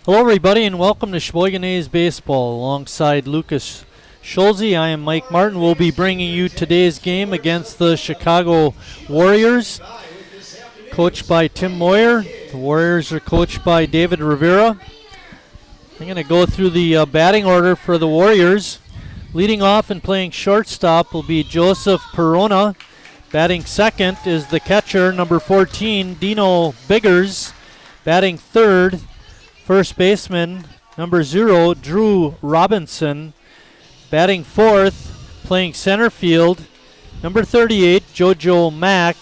Hello, everybody, and welcome to Sheboygan A's Baseball. Alongside Lucas Schulze, I am Mike Martin. We'll be bringing you today's game against the Chicago Warriors, coached by Tim Moyer. The Warriors are coached by David Rivera. I'm going to go through the batting order for the Warriors. Leading off and playing shortstop will be Joseph Perona. Batting second is the catcher, number 14, Dino Biggers. Batting third, first baseman, number 0, Drew Robinson. Batting fourth, playing center field, number 38, Jojo Mack.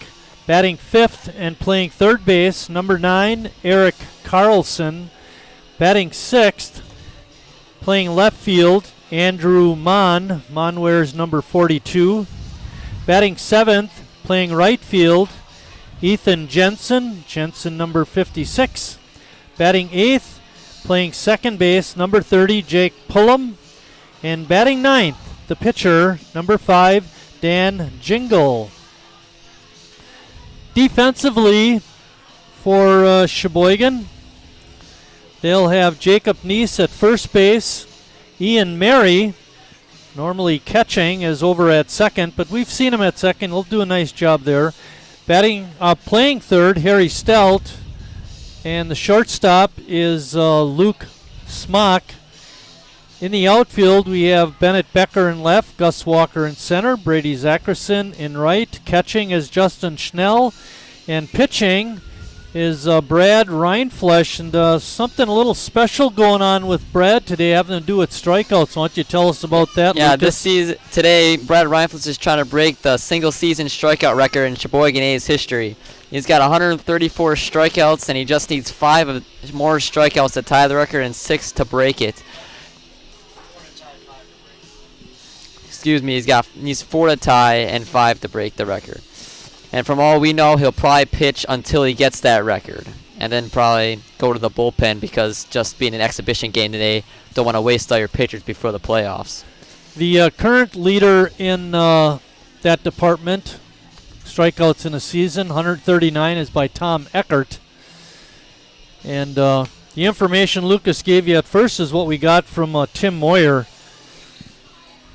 Batting fifth and playing third base, number 9, Eric Carlson. Batting sixth, playing left field, Andrew Mon. Mon wears number 42. Batting seventh, playing right field, Ethan Jensen. Jensen number 56. Batting eighth, playing second base, number 30, Jake Pullum. And batting ninth, the pitcher, number 5, Dan Jingle. Defensively for Sheboygan, they'll have Jacob Neese at first base. Ian Mary, normally catching, is over at second, but we've seen him at second. He'll do a nice job there. Playing third, Harry Stout. And the shortstop is Luke Smock. In the outfield, we have Bennett Becker in left, Gus Walker in center, Brady Zackerson in right. Catching is Justin Schnell. And pitching is Brad Reinflesch. And something a little special going on with Brad today having to do with strikeouts. Why don't you tell us about that, Yeah, Lucas? this season, today, Brad Reinflesch is trying to break the single-season strikeout record in Sheboygan A's history. He's got 134 strikeouts, and he just needs 5 more strikeouts to tie the record and 6 to break it. Excuse me, needs 4 to tie and 5 to break the record. And from all we know, he'll probably pitch until he gets that record, and then probably go to the bullpen because just being an exhibition game today, don't want to waste all your pitchers before the playoffs. The current leader in that department, strikeouts in a season, 139, is by Tom Eckert. And the information Lucas gave you at first is what we got from Tim Moyer.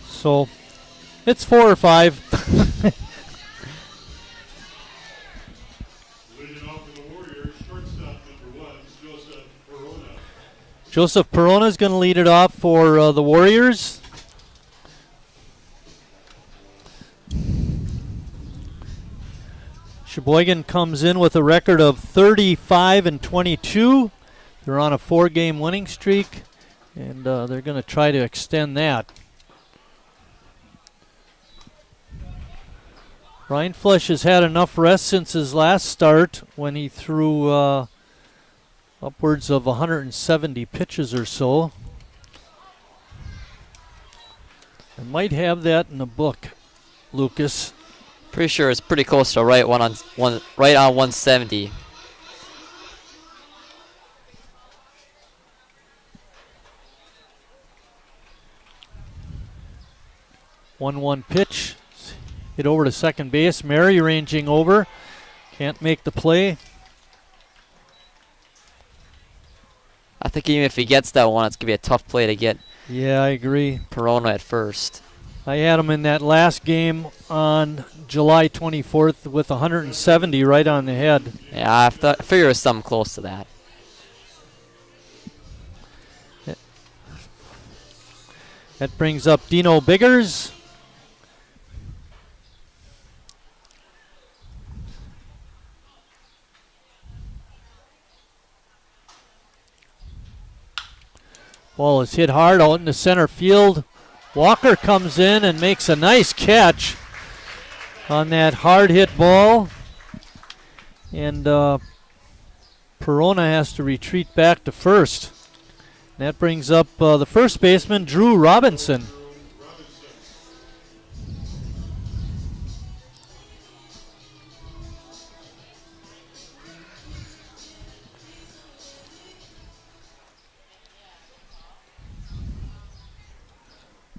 So it's 4 or 5. Joseph Perona is going to lead it off for the Warriors. Sheboygan comes in with a record of 35-22. They're on a 4-game winning streak, and they're going to try to extend that. Reinflesch has had enough rest since his last start when he threw upwards of 170 pitches or so. I might have that in the book, Lucas. Pretty sure it's pretty close to right on 170. One pitch. Hit over to second base. Mary ranging over. Can't make the play. I think even if he gets that one, it's going to be a tough play to get. Yeah, I agree. Perona at first. I had him in that last game on July 24th with 170 right on the head. Yeah, I figure it was something close to that. That brings up Dino Biggers. Ball is hit hard out into center field. Walker comes in and makes a nice catch on that hard hit ball. And Perona has to retreat back to first. And that brings up the first baseman, Drew Robinson.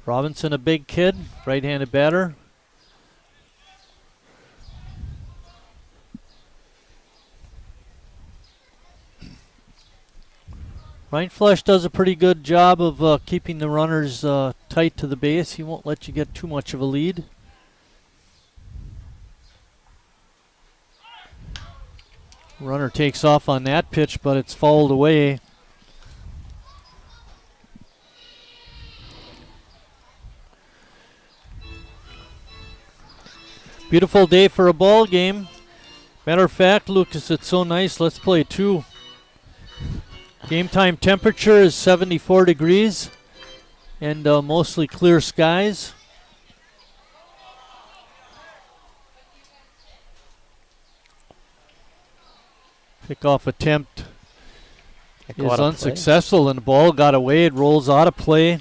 Robinson, a big kid, right-handed batter. Rindfleisch does a pretty good job of keeping the runners tight to the base. He won't let you get too much of a lead. Runner takes off on that pitch, but it's fouled away. Beautiful day for a ball game. Matter of fact, Lucas, it's so nice. Let's play two. Game time temperature is 74 degrees and mostly clear skies. Pickoff attempt is unsuccessful, and the ball got away. It rolls out of play.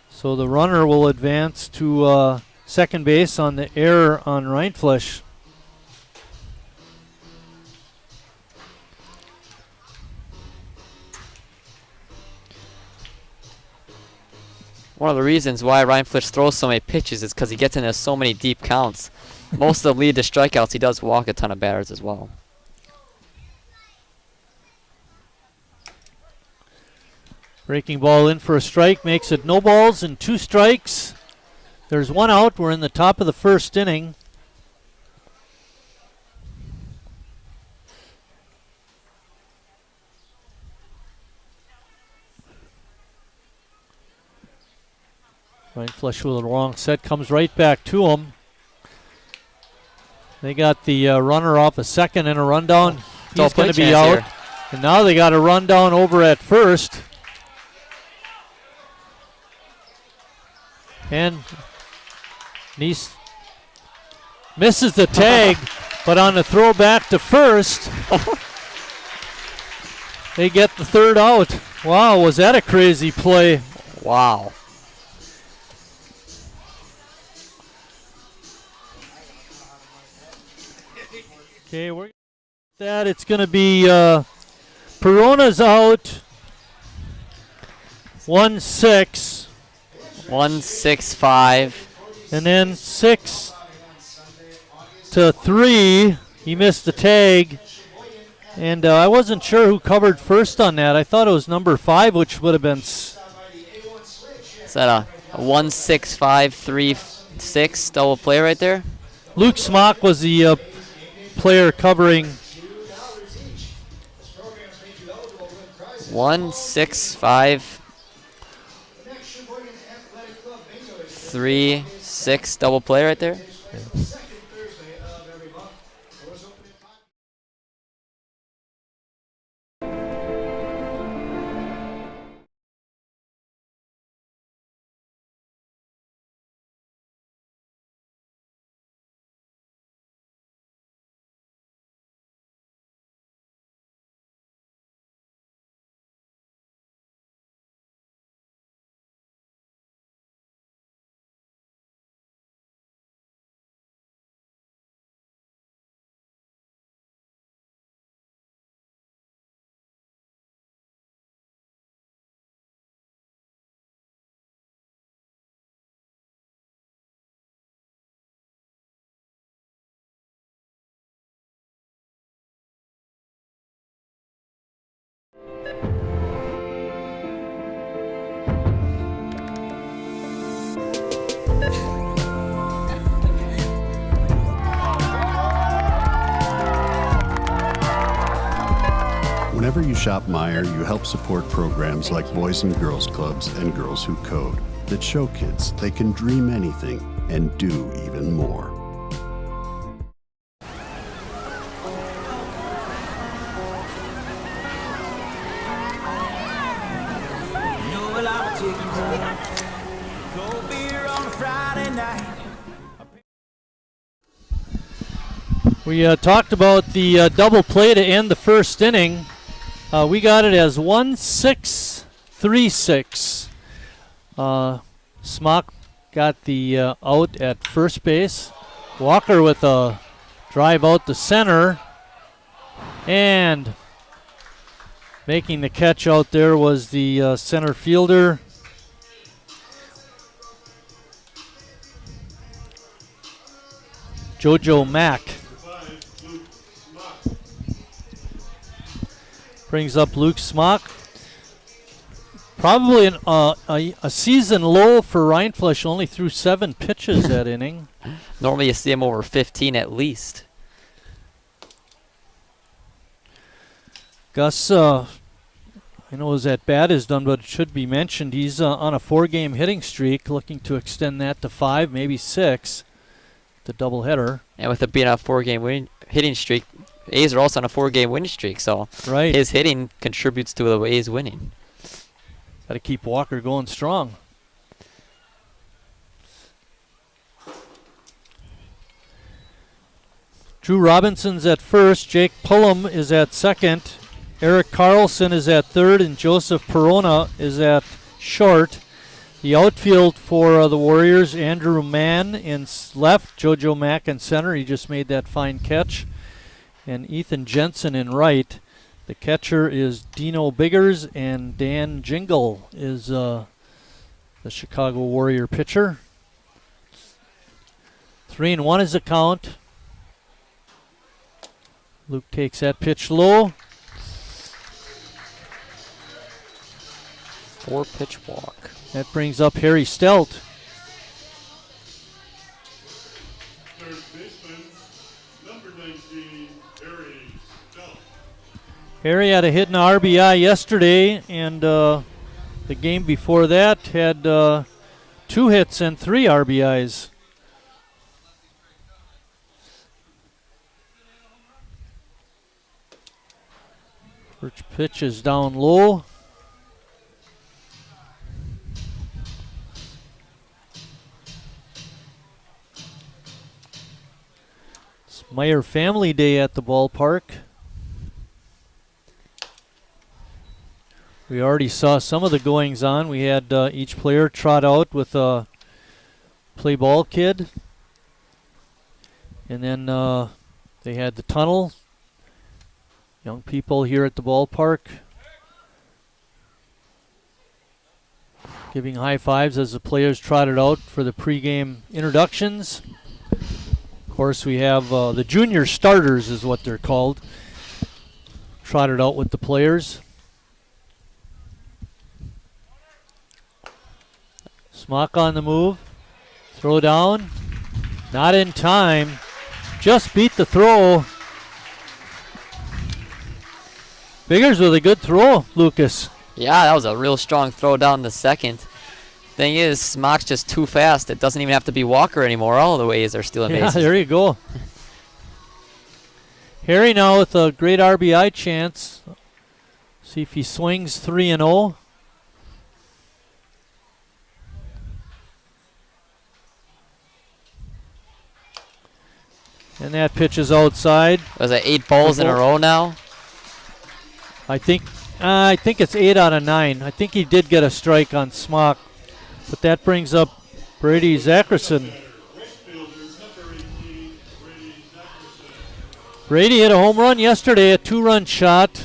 So the runner will advance to second base on the error on Rindfleisch. One of the reasons why Rindfleisch throws so many pitches is because he gets into so many deep counts. Most of the lead to strikeouts, he does walk a ton of batters as well. Breaking ball in for a strike makes it no balls and 2 strikes. There's 1 out. We're in the top of the first inning. Rindfleisch with a wrong set comes right back to him. They got the runner off a second and a rundown. He's going to be out. Here. And now they got a rundown over at first. And Nice misses the tag, but on the throw back to first, they get the third out. Wow, was that a crazy play? Wow. Okay, we're that. It's going to be Perona's out. 1-6. 1-6-5. And then 6-3. He missed the tag. And I wasn't sure who covered first on that. I thought it was number 5, which would have been. Is that a 1-6-5-3-6 double play right there? Luke Smock was the player covering. 1-6-5-3-6 double play right there. Yeah. Whenever you shop Meijer, you help support programs like Boys and Girls Clubs and Girls Who Code that show kids they can dream anything and do even more. We talked about the double play to end the first inning. We got it as 1-6-3-6. Smock got the out at first base. Walker with a drive out to center. And making the catch out there was the center fielder. Jojo Mack. Brings up Luke Smock. Probably a season low for Rindfleisch. Only threw 7 pitches that inning. Normally you see him over 15 at least. Gus, I know his at bat is done, but it should be mentioned he's on a 4-game hitting streak, looking to extend that to 5, maybe 6. The doubleheader. And with it being a 4-game hitting streak, A's are also on a 4-game winning streak, so right. His hitting contributes to the A's winning. Got to keep Walker going strong. Drew Robinson's at first. Jake Pullum is at second. Eric Carlson is at third, and Joseph Perona is at short. The outfield for the Warriors, Andrew Mann in left, JoJo Mack in center. He just made that fine catch. And Ethan Jensen in right. The catcher is Dino Biggers, and Dan Jingle is the Chicago Warrior pitcher. 3-1 is the count. Luke takes that pitch low. 4-pitch walk. That brings up Harry Stelt. Third baseman, number 19, Harry Stelt. Harry had a hit in RBI yesterday, and the game before that had 2 hits and 3 RBIs. First pitch is down low. It's Meyer Family Day at the ballpark. We already saw some of the goings on. We had each player trot out with a play ball kid. And then they had the tunnel. Young people here at the ballpark giving high fives as the players trotted out for the pregame introductions. Of course, we have the junior starters is what they're called. Trotted out with the players. Smock on the move. Throw down. Not in time. Just beat the throw. Biggers with a good throw, Lucas. Yeah, that was a real strong throw down the second. Thing is, Smock's just too fast. It doesn't even have to be Walker anymore. All the A's are stealing bases. Yeah, there you go. Harry now with a great RBI chance. See if he swings 3-0. And that pitch is outside. Was it 8 balls in a row now? I think it's 8 out of 9. I think he did get a strike on Smock, but that brings up Brady Zackerson. Brady hit a home run yesterday, a 2-run shot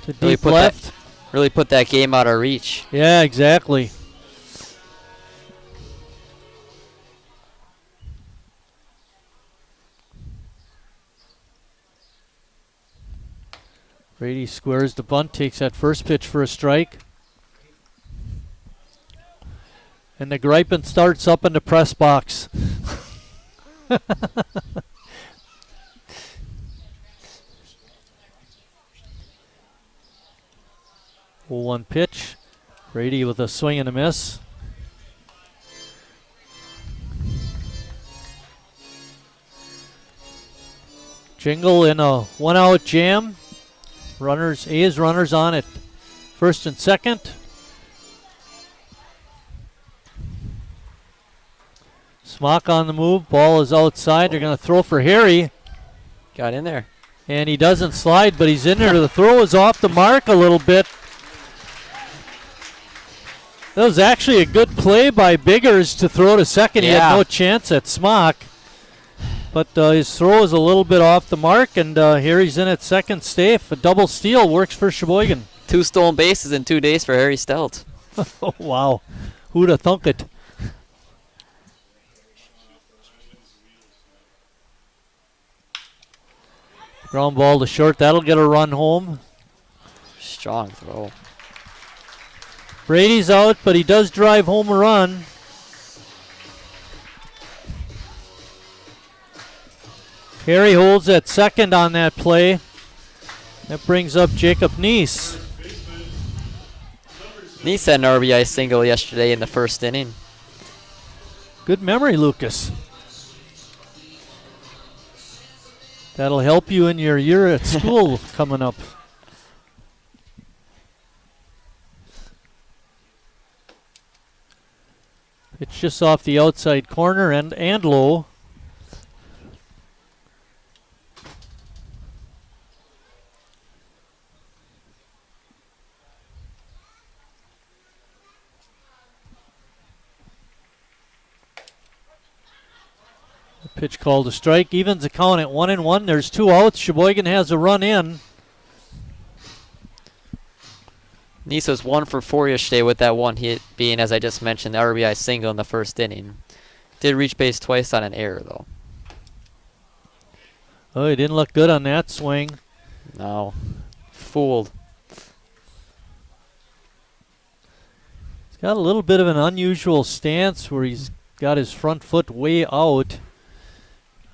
to deep left. Really put that game out of reach. Yeah, exactly. Brady squares the bunt, takes that first pitch for a strike. And the Gripin starts up in the press box. 0-1 pitch. Brady with a swing and a miss. Jingle in a 1-out jam. A's runners on at first and second. Smock on the move. Ball is outside. They're going to throw for Harry. Got in there. And he doesn't slide, but he's in there. The throw is off the mark a little bit. That was actually a good play by Biggers to throw to second. He had no chance at Smock. But his throw is a little bit off the mark, and here he's in at second. Stafe, a double steal, works for Sheboygan. 2 stolen bases in 2 days for Harry Stelt. Oh, wow. Who'd have thunk it? Ground ball to short. That'll get a run home. Strong throw. Brady's out, but he does drive home a run. Harry holds at second on that play. That brings up Jacob Neese. Neese had an RBI single yesterday in the first inning. Good memory, Lucas. That'll help you in your year at school coming up. It's just off the outside corner and low. Pitch called a strike. Evens the count at 1-1. There's 2 outs. Sheboygan has a run in. Neese was 1 for 4 yesterday with that one hit being, as I just mentioned, the RBI single in the first inning. Did reach base twice on an error, though. Oh, he didn't look good on that swing. No. Fooled. He's got a little bit of an unusual stance where he's got his front foot way out.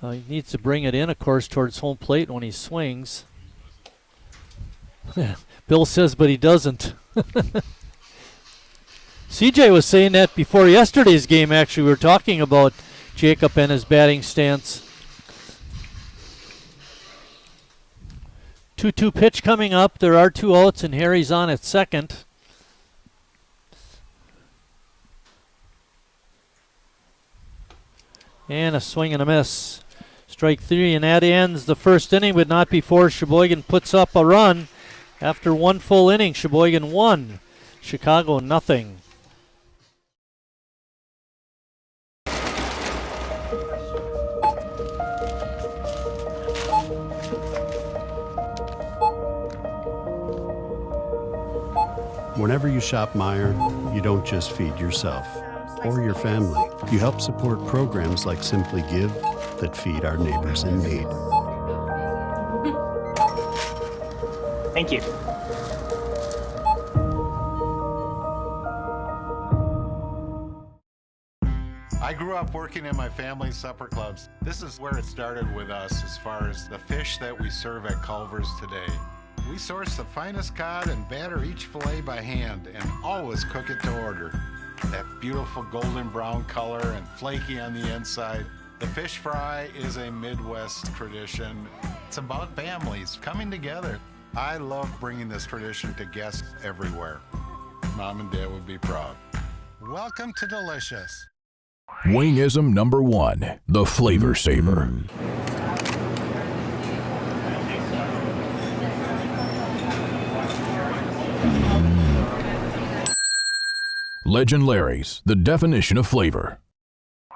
He needs to bring it in, of course, towards home plate when he swings. Bill says, but he doesn't. CJ was saying that before yesterday's game, actually. We were talking about Jacob and his batting stance. 2-2 pitch coming up. There are 2 outs, and Harry's on at second. And a swing and a miss. Strike 3, and that ends the first inning, but not before Sheboygan puts up a run. After 1 full inning, Sheboygan 1, Chicago nothing. Whenever you shop Meijer, you don't just feed yourself or your family. You help support programs like Simply Give that feed our neighbors in need. Thank you. I grew up working in my family's supper clubs. This is where it started with us as far as the fish that we serve at Culver's today. We source the finest cod and batter each fillet by hand and always cook it to order. That beautiful golden brown color and flaky on the inside. The fish fry is a Midwest tradition. It's about families coming together. I love bringing this tradition to guests everywhere. Mom and Dad would be proud. Welcome to Delicious. Wingism number 1, the Flavor Saver. Legend Larry's, the definition of flavor.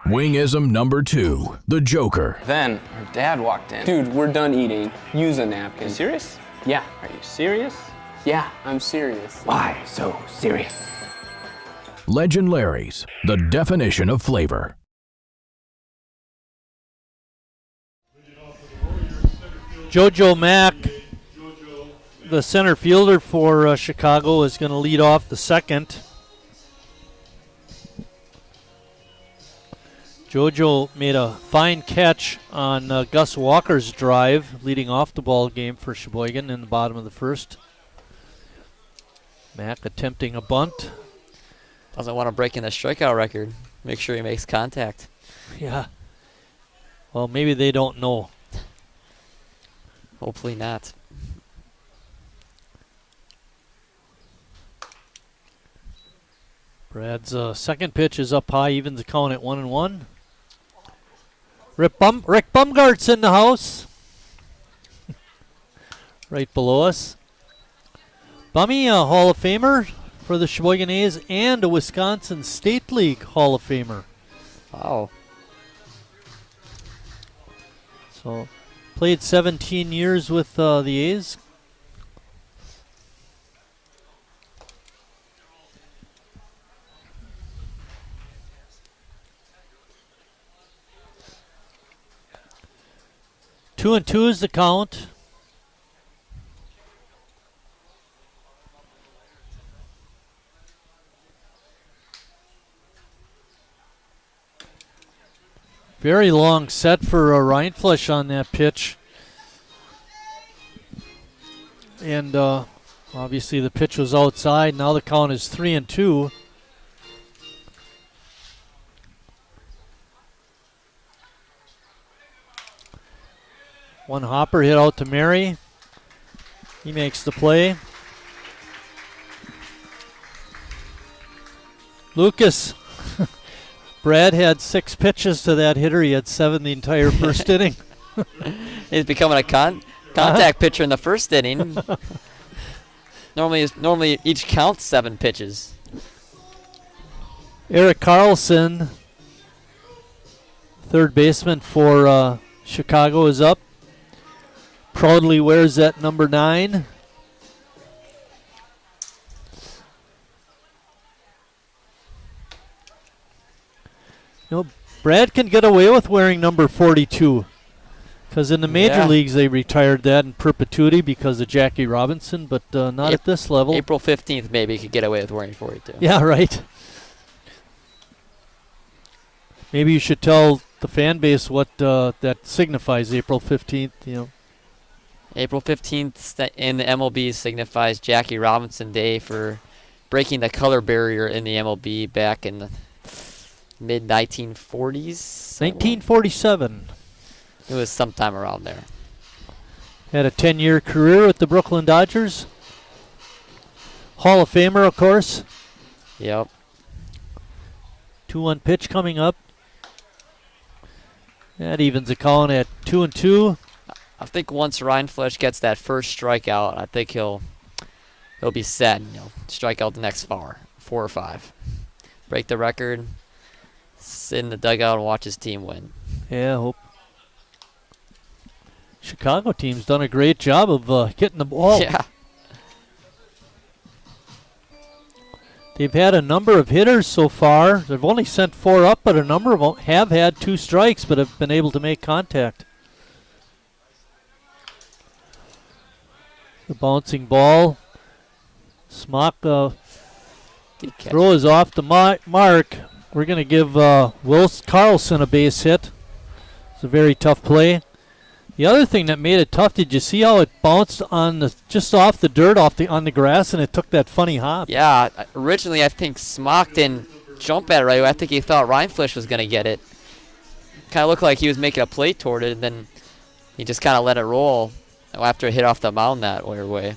Wingism number 2, the Joker. Then her dad walked in. Dude, we're done eating. Use a napkin. You serious? Yeah. Are you serious? Yeah, I'm serious. Why so serious? Legend Larry's, the definition of flavor. Jojo Mack, the center fielder for Chicago, is going to lead off the second. Jojo made a fine catch on Gus Walker's drive, leading off the ball game for Sheboygan in the bottom of the first. Mack attempting a bunt. Doesn't want to break in the strikeout record. Make sure he makes contact. Yeah. Well, maybe they don't know. Hopefully not. Brad's second pitch is up high, evens the count at 1-1. Rick Bumgart's in the house. Right below us. Bummy, a Hall of Famer for the Sheboygan A's and a Wisconsin State League Hall of Famer. Wow. So, played 17 years with the A's. Two and two is the count. Very long set for Rindfleisch on that pitch. And obviously the pitch was outside. Now the count is 3-2. One hopper hit out to Mary. He makes the play. Lucas. Brad had 6 pitches to that hitter. He had 7 the entire first inning. He's becoming a contact pitcher in the first inning. Normally each counts 7 pitches. Eric Carlson, third baseman for Chicago, is up. Proudly wears that number 9. You know, Brad can get away with wearing number 42 because in the major leagues they retired that in perpetuity because of Jackie Robinson, but not at this level. April 15th maybe he could get away with wearing 42. Yeah, right. Maybe you should tell the fan base what that signifies, April 15th, you know. April 15th in the MLB signifies Jackie Robinson Day for breaking the color barrier in the MLB back in the mid-1940s? 1947. It was sometime around there. Had a 10-year career with the Brooklyn Dodgers. Hall of Famer, of course. Yep. 2-1 pitch coming up. That evens the count at 2-2. I think once Rindfleisch gets that first strikeout, I think he'll be set. You know, strike out the next 4 or 5. Break the record. Sit in the dugout and watch his team win. Yeah, I hope. Chicago team's done a great job of getting the ball. Yeah. They've had a number of hitters so far. They've only sent 4 up, but a number of them have had 2 strikes but have been able to make contact. The bouncing ball. Smock throw is off the mark. We're going to give Carlson a base hit. It's a very tough play. The other thing that made it tough, did you see how it bounced on just off the dirt on the grass and it took that funny hop? Yeah, originally I think Smock didn't jump at it right away. I think he thought Rindfleisch was going to get it. Kind of looked like he was making a play toward it, and then he just kind of let it roll after it hit off the mound that way.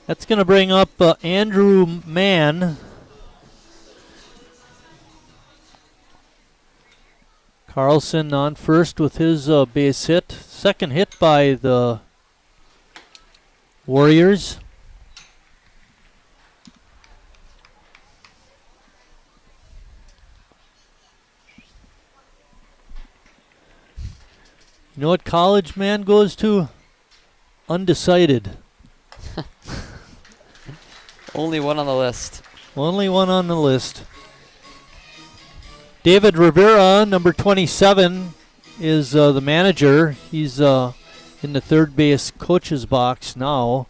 That's going to bring up Andrew Mann. Carlson on first with his base hit. Second hit by the Warriors. You know what college man goes to? Undecided. Only one on the list. Only one on the list. David Rivera, number 27, is the manager. He's in the third base coach's box now.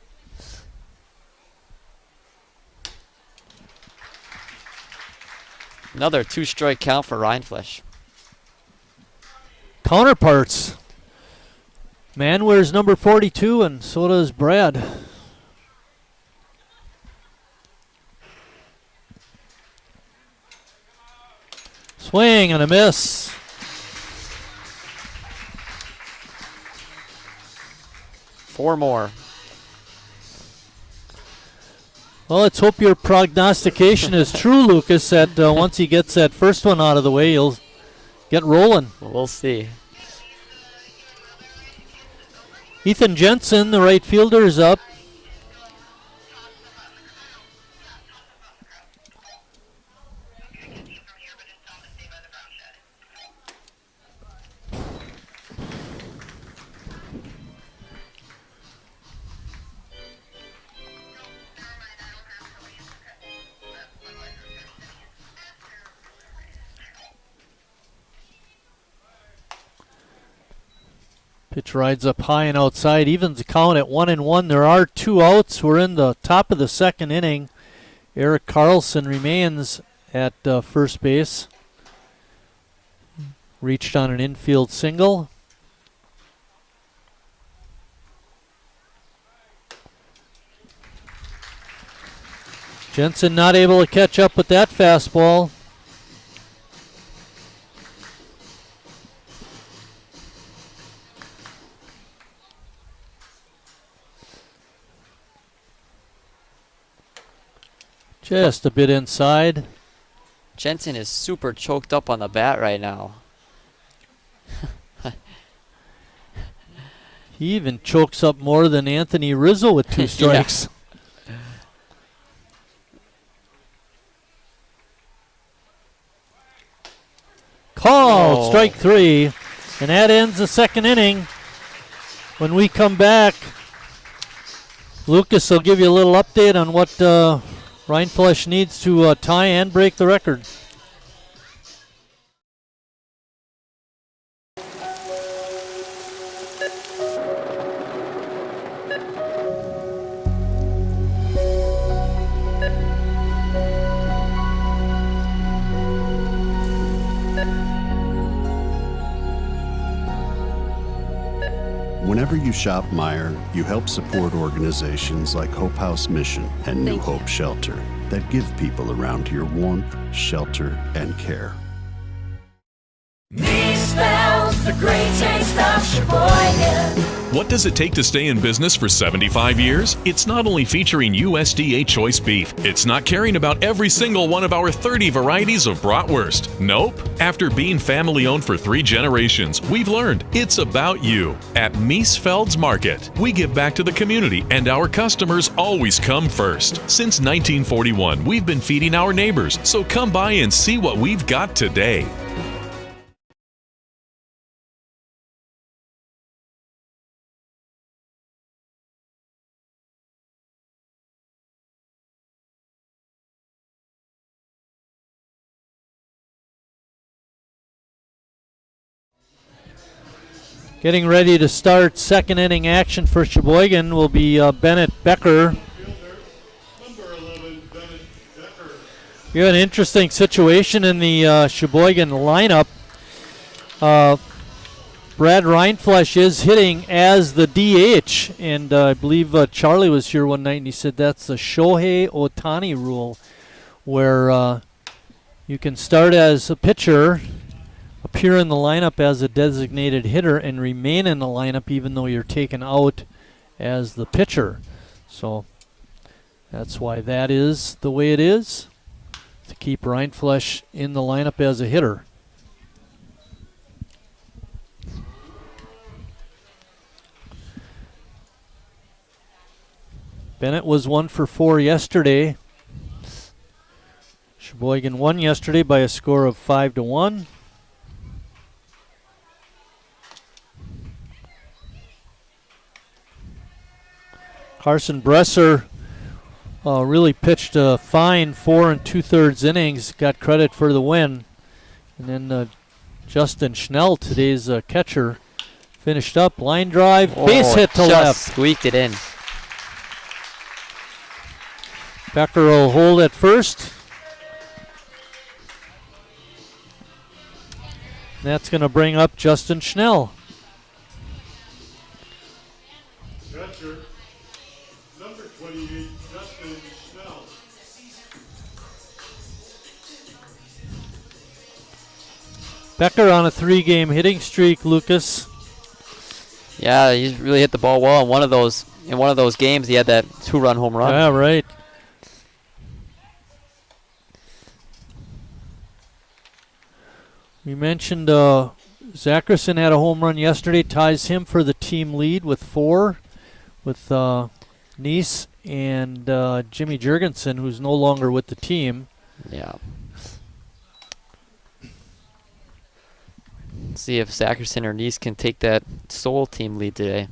Another 2-strike count for Rindfleisch. Counterparts. Man wears number 42, and so does Brad. Swing and a miss. Four more. Well, let's hope your prognostication is true, Lucas, that once he gets that first one out of the way, he'll get rolling. We'll see. Ethan Jensen, the right fielder, is up. Pitch rides up high and outside, evens the count at 1-1. There are 2 outs. We're in the top of the second inning. Eric Carlson remains at first base. reached on an infield single. Jensen not able to catch up with that fastball. Just a bit inside. Jensen is super choked up on the bat right now. He even chokes up more than Anthony Rizzo with 2 strikes. Called, strike 3. And that ends the second inning. When we come back, Lucas will give you a little update on what Rindfleisch needs to tie and break the record. Whenever you shop Meijer, you help support organizations like Hope House Mission and New Hope Shelter that give people around here warmth, shelter, and care. Me spells the great taste of Sheboygan. What does it take to stay in business for 75 years? It's not only featuring USDA choice beef. It's not caring about every single one of our 30 varieties of bratwurst. Nope. After being family-owned for 3 generations, we've learned it's about you. At Miesfeld's Market, we give back to the community, and our customers always come first. Since 1941, we've been feeding our neighbors, so come by and see what we've got today. Getting ready to start second inning action for Sheboygan will be Bennett Becker. We have an interesting situation in the Sheboygan lineup. Brad Rindfleisch is hitting as the DH, and I believe Charlie was here one night and he said that's the Shohei Ohtani rule, where you can start as a pitcher, appear in the lineup as a designated hitter, and remain in the lineup even though you're taken out as the pitcher. So that's why that is the way it is, to keep Rindfleisch in the lineup as a hitter. Bennett was 1 for 4 yesterday. Sheboygan won yesterday by a score of 5-1. Carson Bresser really pitched a fine 4 2/3 innings, got credit for the win. And then Justin Schnell, today's catcher, finished up. Line drive, base hit to left. Squeaked it in. Becker will hold at first. That's going to bring up Justin Schnell. Catcher, number 28, Justin Schnell. Becker on a 3-game hitting streak, Lucas. Yeah, he's really hit the ball well in one of those games. He had that 2-run home run. Yeah, right. We mentioned Zackerson had a home run yesterday, ties him for the team lead with 4, with Neese and Jimmy Jurgensen, who's no longer with the team. Yeah. Let's see if Zackerson or Neese can take that sole team lead today.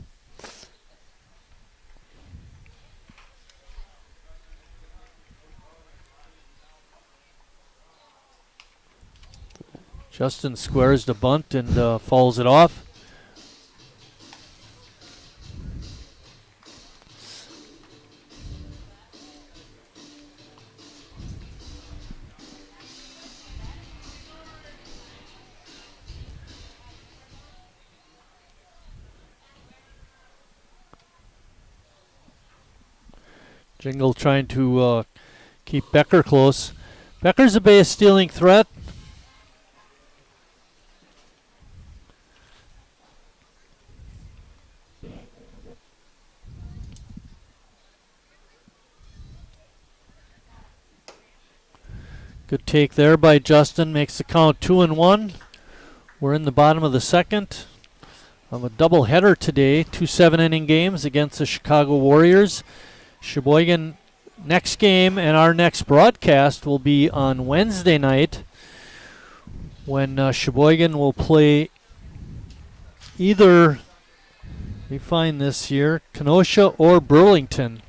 Justin squares the bunt and fouls it off. Jingle trying to keep Becker close. Becker's a base stealing threat. Good take there by Justin. Makes the count 2-1. We're in the bottom of the second. A double header today. 2 7-inning games against the Chicago Warriors. Sheboygan next game and our next broadcast will be on Wednesday night when Sheboygan will play either, let me find this here, Kenosha or Burlington.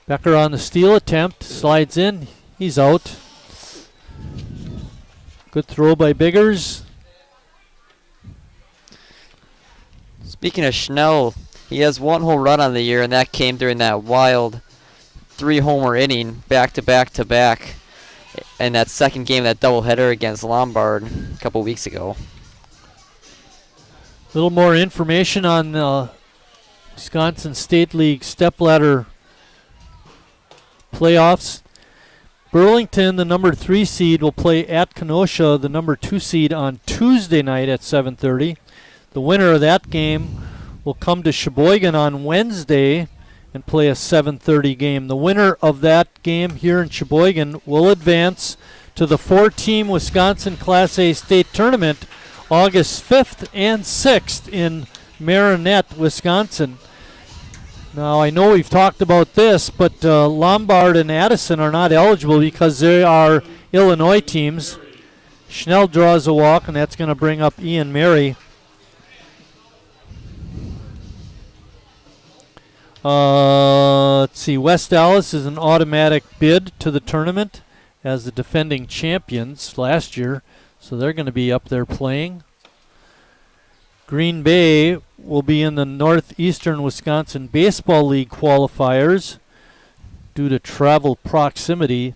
Becker on the steal attempt. Slides in. He's out. Good throw by Biggers. Speaking of Schnell, he has 1 home run on the year, and that came during that wild 3-homer inning, back-to-back-to-back, in that second game, that doubleheader against Lombard a couple weeks ago. A little more information on Wisconsin State League stepladder playoffs. Burlington, the number 3 seed, will play at Kenosha, the number 2 seed, on Tuesday night at 7:30. The winner of that game will come to Sheboygan on Wednesday and play a 7:30 game. The winner of that game here in Sheboygan will advance to the 4-team Wisconsin Class A state tournament August 5th and 6th in Marinette, Wisconsin. Now, I know we've talked about this, but Lombard and Addison are not eligible because they are Illinois teams. Schnell draws a walk, and that's going to bring up Ian Mary. Let's see, West Dallas is an automatic bid to the tournament as the defending champions last year, so they're going to be up there playing. Green Bay will be in the Northeastern Wisconsin Baseball League qualifiers due to travel proximity.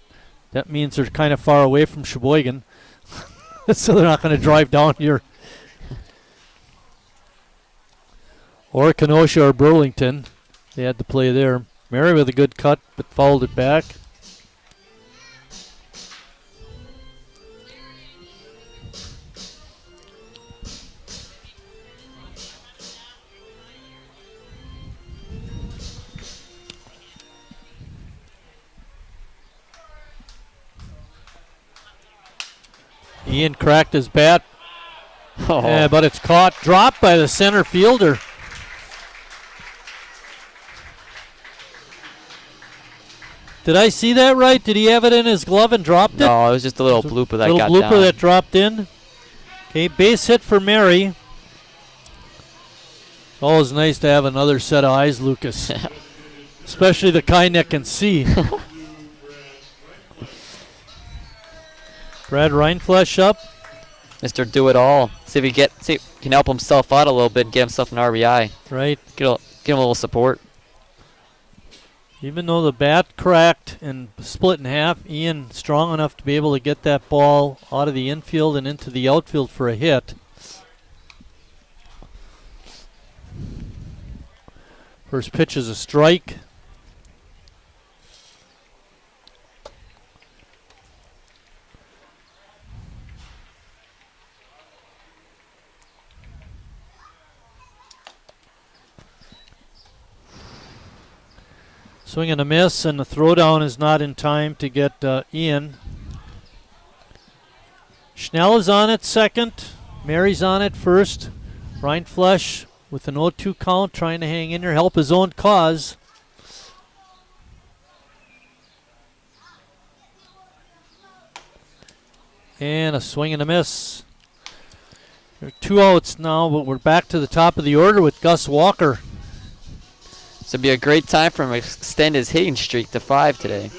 That means they're kind of far away from Sheboygan, so they're not going to drive down here. Or Kenosha or Burlington. They had to play there. Mary with a good cut, but fouled it back. Ian cracked his bat, but it's caught, dropped by the center fielder. Did I see that right? Did he have it in his glove and dropped it? No, it was just a little blooper that got down. Little blooper that dropped in. Okay, base hit for Mary. It's always nice to have another set of eyes, Lucas. Especially the kind that can see. Brad Reinflesh up. Mr. Do-It-All. See if he can help himself out a little bit and get himself an RBI. Right. Get him a little support. Even though the bat cracked and split in half, Ian strong enough to be able to get that ball out of the infield and into the outfield for a hit. First pitch is a strike. Swing and a miss, and the throwdown is not in time to get Ian. Schnell is on at second. Mary's on at first. Reinflesh with an 0-2 count, trying to hang in there, help his own cause. And a swing and a miss. There are 2 outs now, but we're back to the top of the order with Gus Walker. So it'd be a great time for him to extend his hitting streak to 5 today.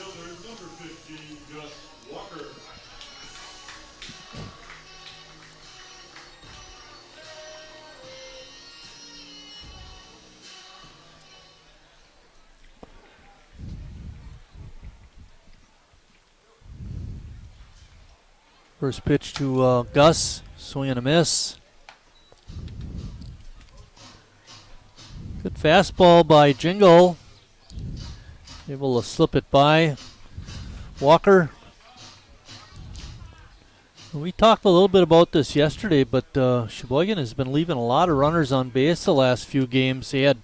First pitch to Gus, swing and a miss. Good fastball by Jingle. Able to slip it by Walker. We talked a little bit about this yesterday, but Sheboygan has been leaving a lot of runners on base the last few games. They had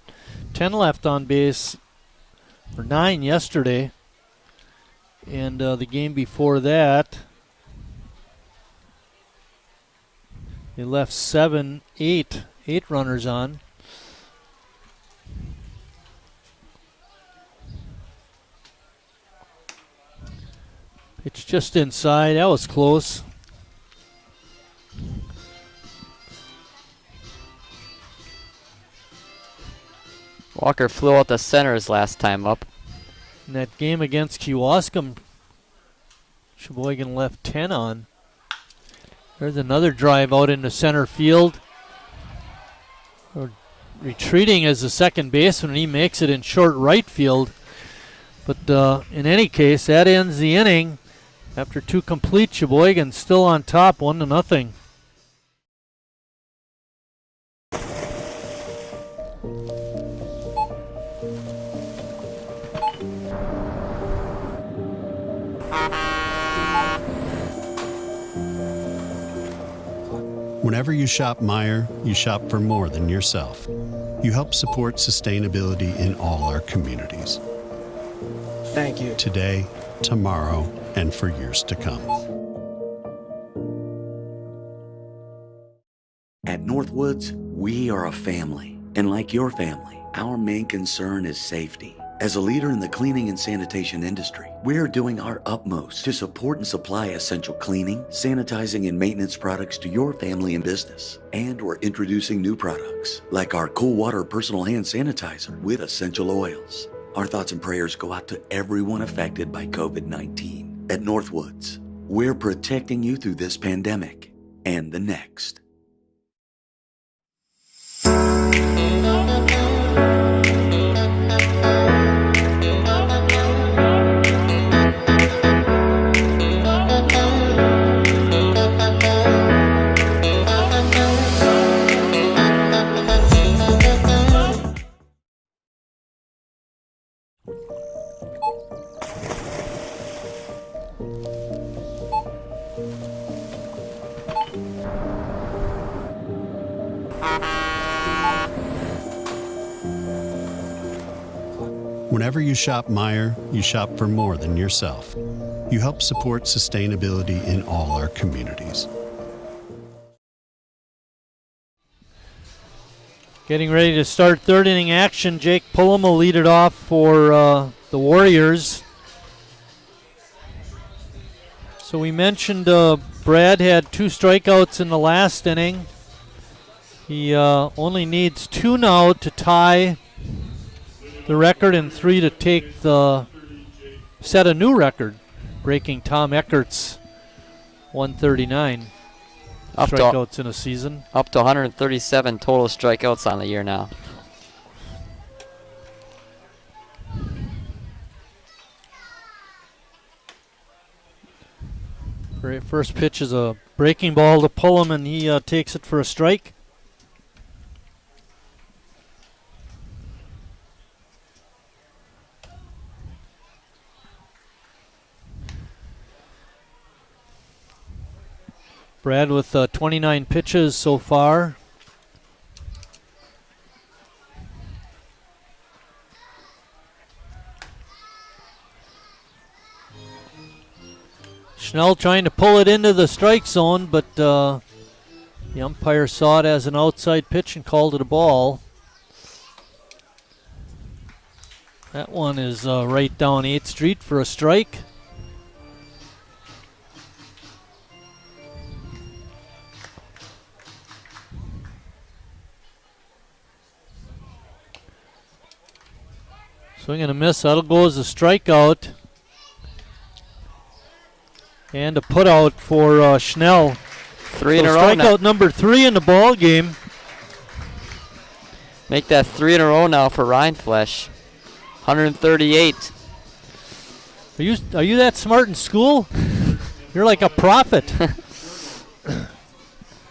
10 left on base, or 9 yesterday. And the game before that, they left 8 runners on. It's just inside. That was close. Walker flew out the center his last time up. In that game against Kewaskum, Sheboygan left 10 on. There's another drive out into center field. Retreating as the second baseman, he makes it in short right field. But in any case, that ends the inning. After 2 complete, Sheboygan still on top, 1-0. Whenever you shop Meijer, you shop for more than yourself. You help support sustainability in all our communities. Thank you. Today, tomorrow, and for years to come. At Northwoods, we are a family. And like your family, our main concern is safety. As a leader in the cleaning and sanitation industry, we're doing our utmost to support and supply essential cleaning, sanitizing, and maintenance products to your family and business. And we're introducing new products, like our Cool Water Personal Hand Sanitizer with essential oils. Our thoughts and prayers go out to everyone affected by COVID-19. At Northwoods, we're protecting you through this pandemic and the next. Whenever you shop Meijer, you shop for more than yourself. You help support sustainability in all our communities. Getting ready to start third inning action. Jake Pullum will lead it off for the Warriors. So we mentioned Brad had 2 strikeouts in the last inning. He only needs 2 now to tie the record and 3 to set a new record, breaking Tom Eckert's 139 strikeouts in a season. Up to 137 total strikeouts on the year now. First pitch is a breaking ball to Pullum, and he takes it for a strike. Brad with 29 pitches so far. Schnell trying to pull it into the strike zone, but the umpire saw it as an outside pitch and called it a ball. That one is right down 8th Street for a strike. Swing and a miss. That'll go as a strikeout. And a putout for Schnell. 3 in a row now. Strikeout number 3 in the ball game. Make that 3 in a row now for Rhineflesh. 138. Are you that smart in school? You're like a prophet.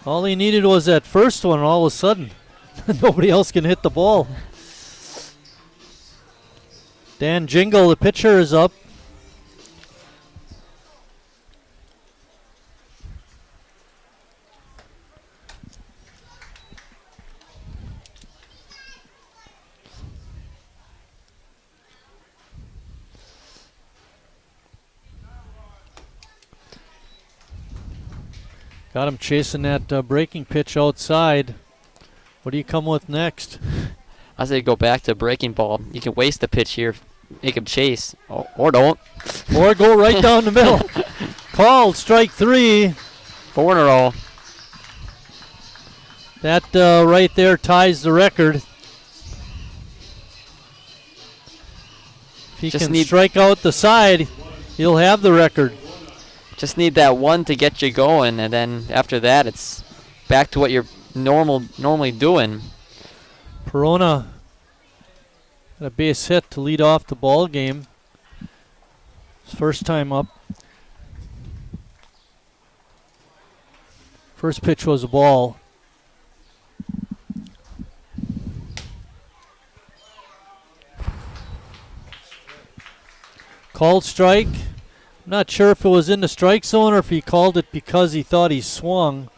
All he needed was that first one, and all of a sudden, nobody else can hit the ball. Dan Jingle, the pitcher, is up. Got him chasing that breaking pitch outside. What do you come with next? I say go back to breaking ball. You can waste the pitch here, make him chase, or don't. Or go right down the middle. Called strike 3. 4 in a row. That right there ties the record. If he Just can strike out the side, he'll have the record. Just need that one to get you going, and then after that, it's back to what you're normally doing. Perona got a base hit to lead off the ball game. His first time up. First pitch was a ball. Called strike. Not sure if it was in the strike zone or if he called it because he thought he swung,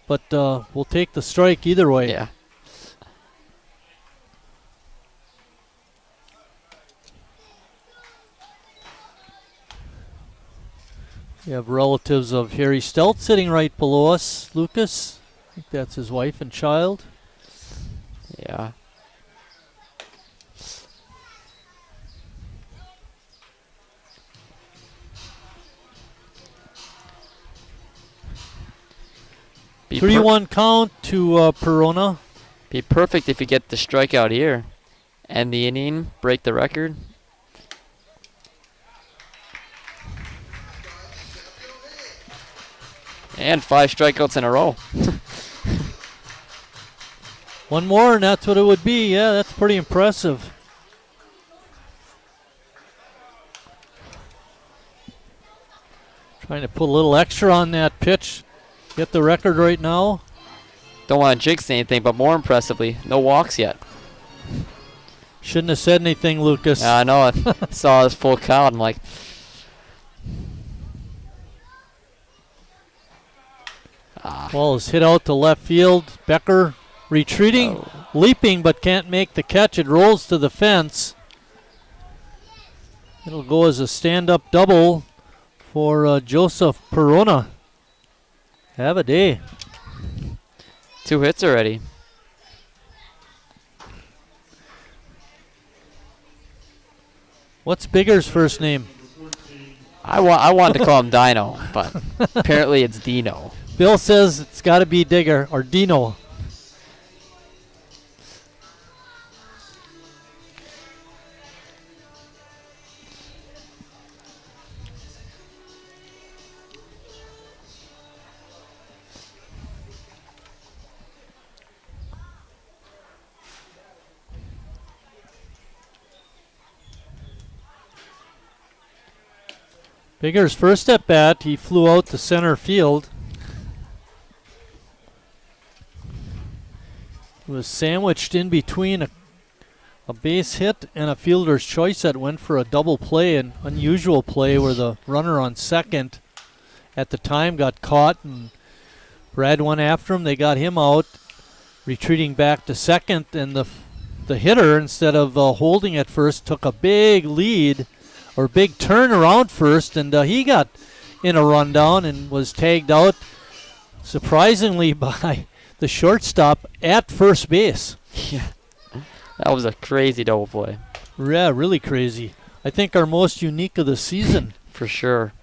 but we'll take the strike either way. Yeah. We have relatives of Harry Stelt sitting right below us. Lucas, I think that's his wife and child. Yeah. Be 3-1 count to Perona. Be perfect if you get the strikeout here. End the inning, break the record. And 5 strikeouts in a row. One more and that's what it would be. Yeah, that's pretty impressive. Trying to put a little extra on that pitch. Get the record right now. Don't want to jinx anything, but more impressively, no walks yet. Shouldn't have said anything, Lucas. I know. I saw this full count. I'm like, Ball is hit out to left field. Becker retreating, leaping, but can't make the catch. It rolls to the fence. It'll go as a stand-up double for Joseph Perona. Have a day. 2 hits already. What's Bigger's first name? I wanted to call him Dino, but apparently it's Dino. Bill says it's got to be Digger or Dino. Bigger's first at bat, he flew out to center field. He was sandwiched in between a base hit and a fielder's choice that went for a double play, an unusual play where the runner on second at the time got caught and Brad went after him. They got him out, retreating back to second, and the hitter, instead of holding at first, took a big lead or big turn around first, and he got in a rundown and was tagged out, surprisingly, by the shortstop at first base. Yeah, that was a crazy double play. Yeah, really crazy. I think our most unique of the season. For sure.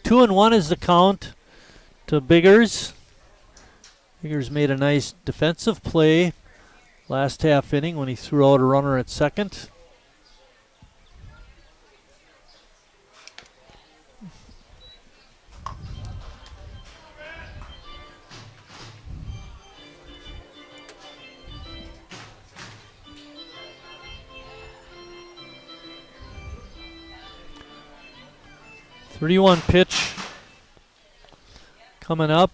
2-1 is the count to Biggers. Biggers made a nice defensive play last half inning when he threw out a runner at second. .31 pitch coming up.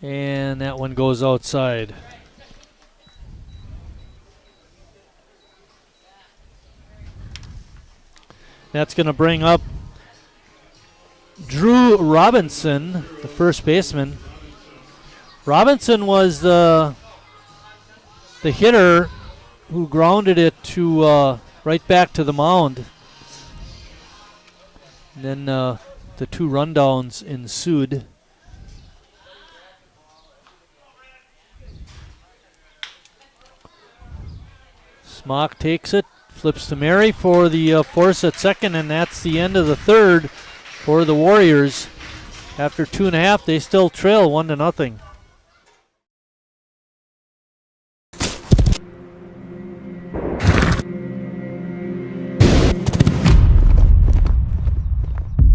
And that one goes outside. That's going to bring up Drew Robinson, the first baseman. Robinson was the hitter who grounded it to right back to the mound. And then the 2 rundowns ensued. Smock takes it, flips to Mary for the force at second, and that's the end of the third for the Warriors. After 2.5, they still trail 1-0.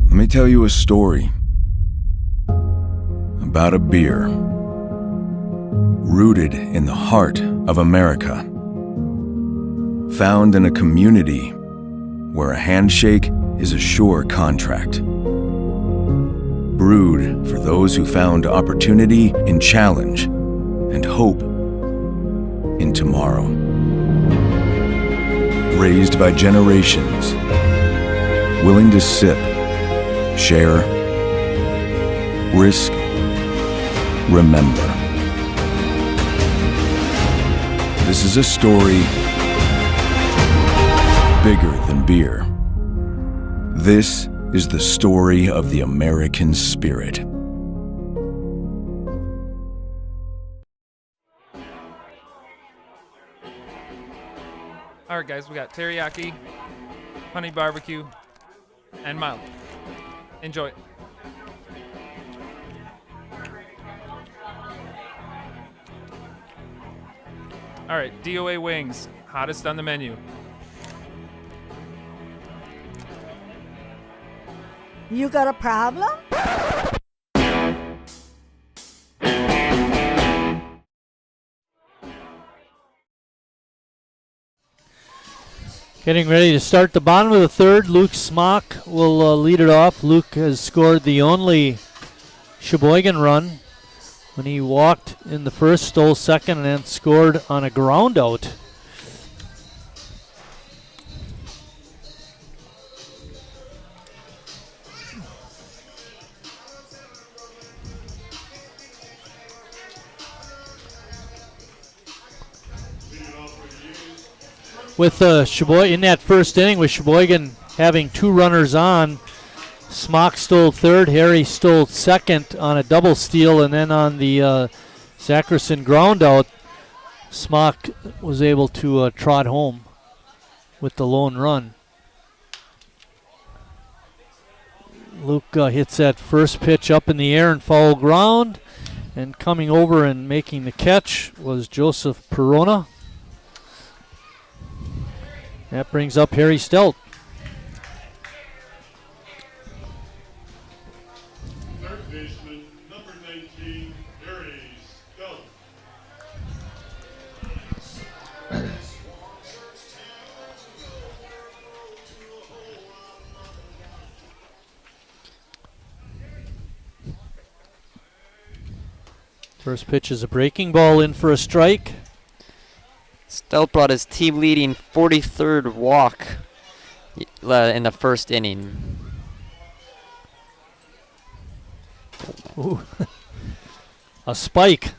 Let me tell you a story about a beer rooted in the heart of America, found in a community where a handshake is a sure contract, brewed for those who found opportunity in challenge and hope in tomorrow, raised by generations, willing to sip, share, risk, remember. This is a story bigger than beer. This is the story of the American spirit. All right, guys, we got teriyaki, honey barbecue, and mild. Enjoy. All right, DOA wings, hottest on the menu. You got a problem? Getting ready to start the bottom of the third. Luke Smock will lead it off. Luke has scored the only Sheboygan run when he walked in the first, stole second, and then scored on a ground out. With Sheboygan in that first inning, with Sheboygan having 2 runners on, Smock stole third, Harry stole second on a double steal, and then on the Zackerson ground out, Smock was able to trot home with the lone run. Luke hits that first pitch up in the air and foul ground, and coming over and making the catch was Joseph Perona. That brings up Harry Stelt. Third baseman, number 19, Harry Stelt. First pitch is a breaking ball in for a strike. Stelt brought his team-leading 43rd walk in the first inning. Ooh. A spike,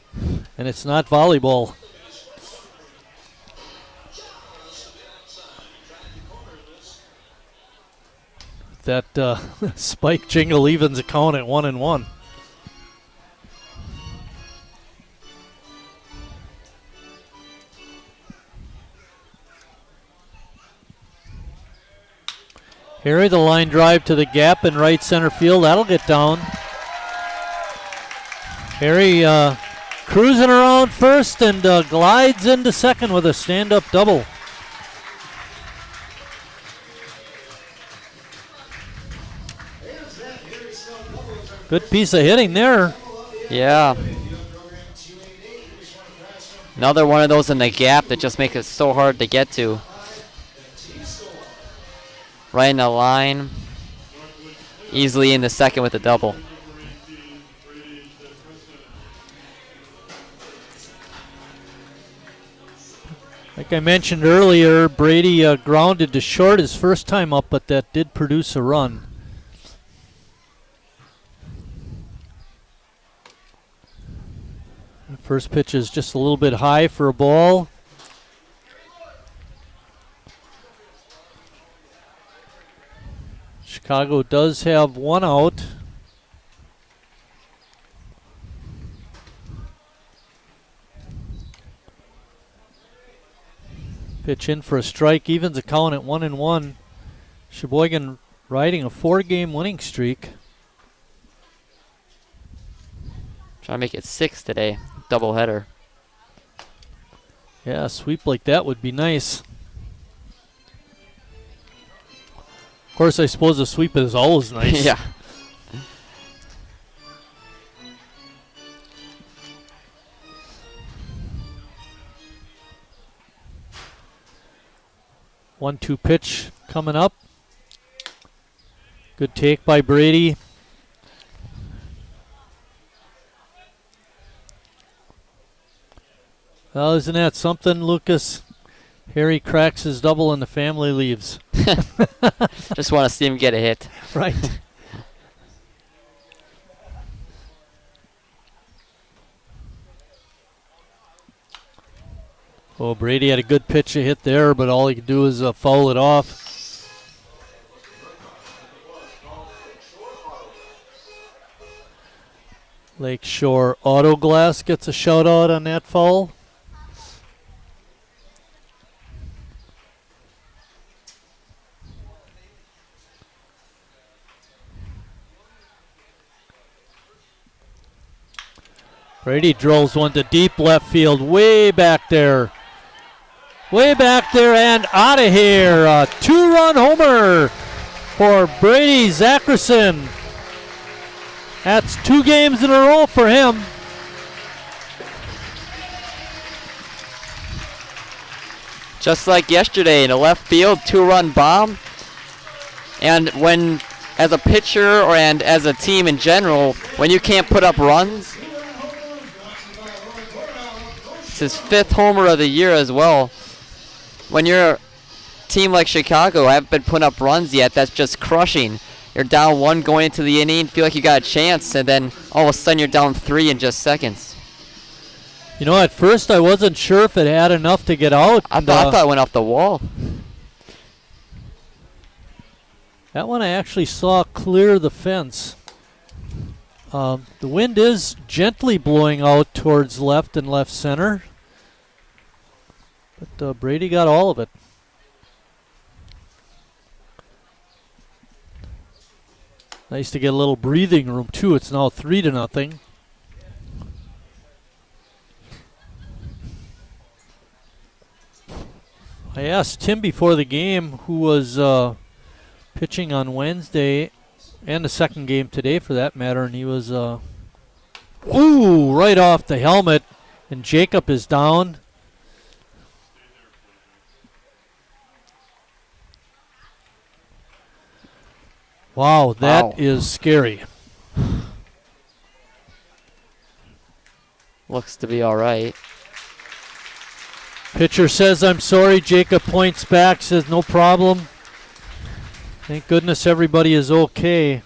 and it's not volleyball. That spike jingle evens a count at 1-1. Harry, the line drive to the gap in right center field. That'll get down. Harry cruising around first and glides into second with a stand-up double. Good piece of hitting there. Yeah. Another one of those in the gap that just make it so hard to get to. Right in the line. Easily in the second with a double. Like I mentioned earlier, Brady grounded to short his first time up, but that did produce a run. The first pitch is just a little bit high for a ball. Chicago does have one out. Pitch in for a strike, evens the count at 1-1. Sheboygan riding a 4-game winning streak. Trying to make it 6 today. Doubleheader. Yeah, a sweep like that would be nice. Of course, I suppose a sweep is always nice. Yeah. One-two pitch coming up. Good take by Brady. Well, isn't that something, Lucas? Harry cracks his double and the family leaves. Just want to see him get a hit. Right. Oh, Brady had a good pitch to hit there, but all he could do is foul it off. Lakeshore Auto Glass gets a shout out on that foul. Brady drills one to deep left field, way back there. Way back there and out of here. A 2-run homer for Brady Zackerson. That's 2 games in a row for him. Just like yesterday in the left field, 2-run bomb. And when, as a pitcher and as a team in general, when you can't put up runs, it's his 5th homer of the year as well. When you're a team like Chicago, haven't been putting up runs yet, that's just crushing. You're down 1 going into the inning, feel like you got a chance, and then all of a sudden you're down 3 in just seconds. You know, at first I wasn't sure if it had enough to get out. I thought it went off the wall. That one I actually saw clear the fence. The wind is gently blowing out towards left and left center. But Brady got all of it. Nice to get a little breathing room too. It's now 3-0. I asked Tim before the game, who was pitching on Wednesday and the second game today for that matter, and he was right off the helmet, and Jacob is down. Wow, that is scary. Looks to be all right. Pitcher says, I'm sorry. Jacob points back, says no problem. Thank goodness everybody is okay.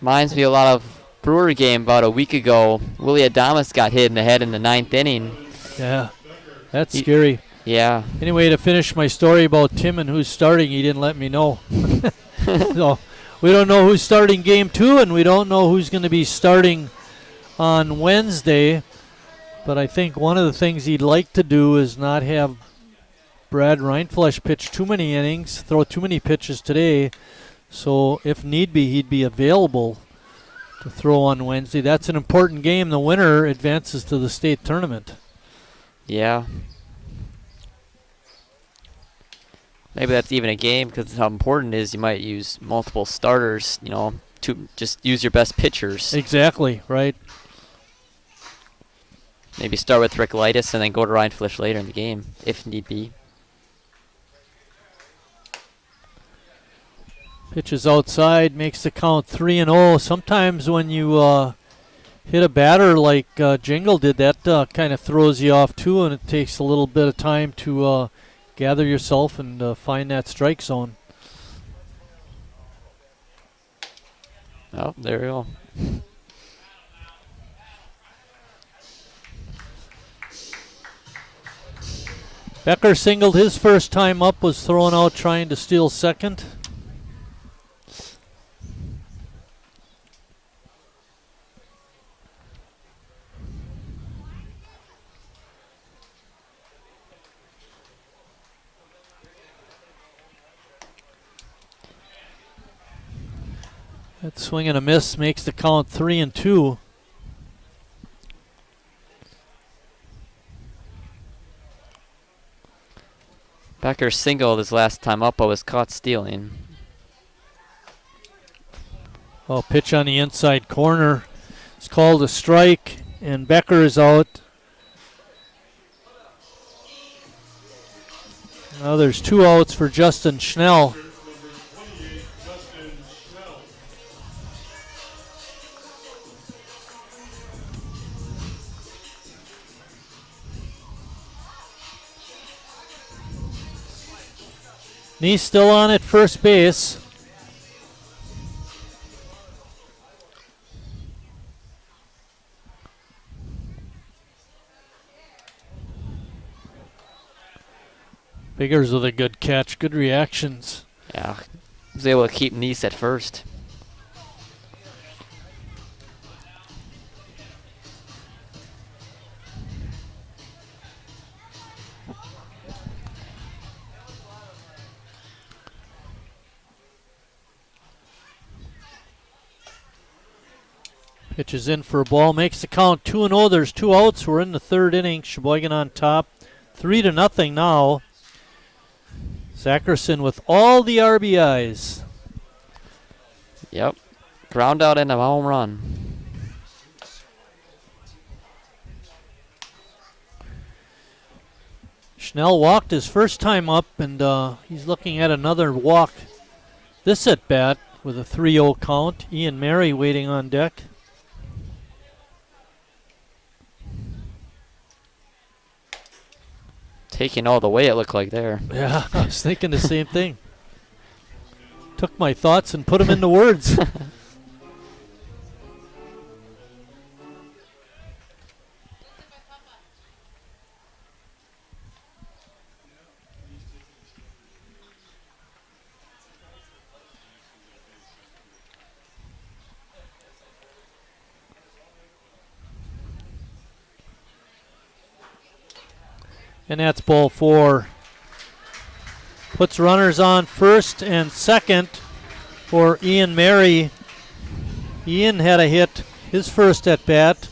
Reminds me a lot of Brewer game about a week ago. Willie Adamas got hit in the head in the 9th inning. Yeah, that's scary. Yeah. Anyway, to finish my story about Tim and who's starting, he didn't let me know. So we don't know who's starting game 2, and we don't know who's going to be starting on Wednesday. But I think one of the things he'd like to do is not have Brad Reinflesch pitch too many innings, throw too many pitches today. So if need be, he'd be available to throw on Wednesday. That's an important game. The winner advances to the state tournament. Yeah. Maybe that's even a game, because how important it is you might use multiple starters, you know, to just use your best pitchers. Exactly, right. Maybe start with Rick Lightus and then go to Reinflesch later in the game, if need be. Pitches outside, makes the count 3-0. Sometimes when you hit a batter like Jingle did, that kind of throws you off too, and it takes a little bit of time to gather yourself and find that strike zone. Oh, there we go. Becker singled his first time up, was thrown out trying to steal second. That swing and a miss makes the count 3-2. Becker singled his last time up, but was caught stealing. Oh, pitch on the inside corner. It's called a strike, and Becker is out. Now there's 2 outs for Justin Schnell. He's still on at first base. Biggers with a good catch, good reactions. Yeah, was able to keep Nice at first. Pitches in for a ball, makes the count 2-0. There's 2 outs. We're in the 3rd inning. Sheboygan on top, 3-0 now. Zackerson with all the RBIs. Yep, ground out and a home run. Schnell walked his first time up, and he's looking at another walk this at bat with a 3-0 count. Ian Mary waiting on deck. Taking all the way, it looked like there. Yeah, I was thinking the same thing. Took my thoughts and put them into words. And that's ball 4. Puts runners on first and second for Ian Mary. Ian had a hit his first at bat.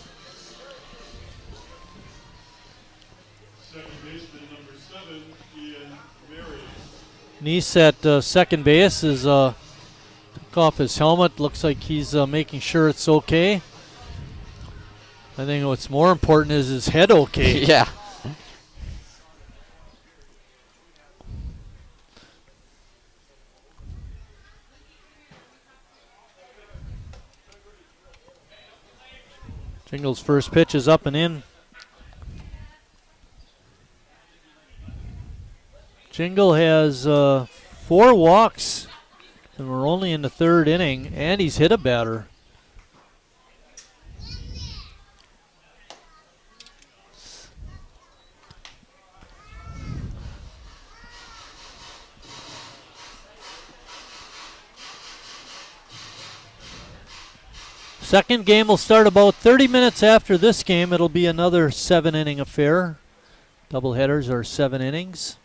Second baseman number 7, Ian Mary. Nice at second base is took off his helmet. Looks like he's making sure it's okay. I think what's more important is his head okay. Yeah. Jingle's first pitch is up and in. Jingle has 4 walks, and we're only in the 3rd inning, and he's hit a batter. Second game will start about 30 minutes after this game. It'll be another 7-inning affair. Doubleheaders are 7 innings.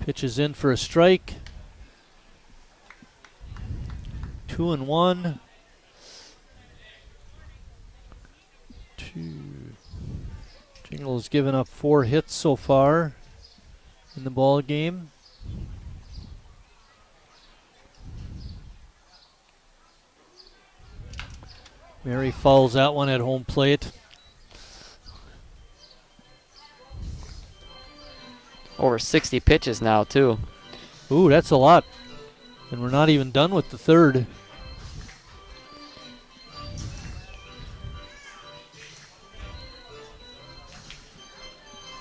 Pitches in for a strike. 2-1. 2. Jingle's given up 4 hits so far in the ball game. Mary fouls that one at home plate. Over 60 pitches now, too. Ooh, that's a lot. And we're not even done with the 3rd.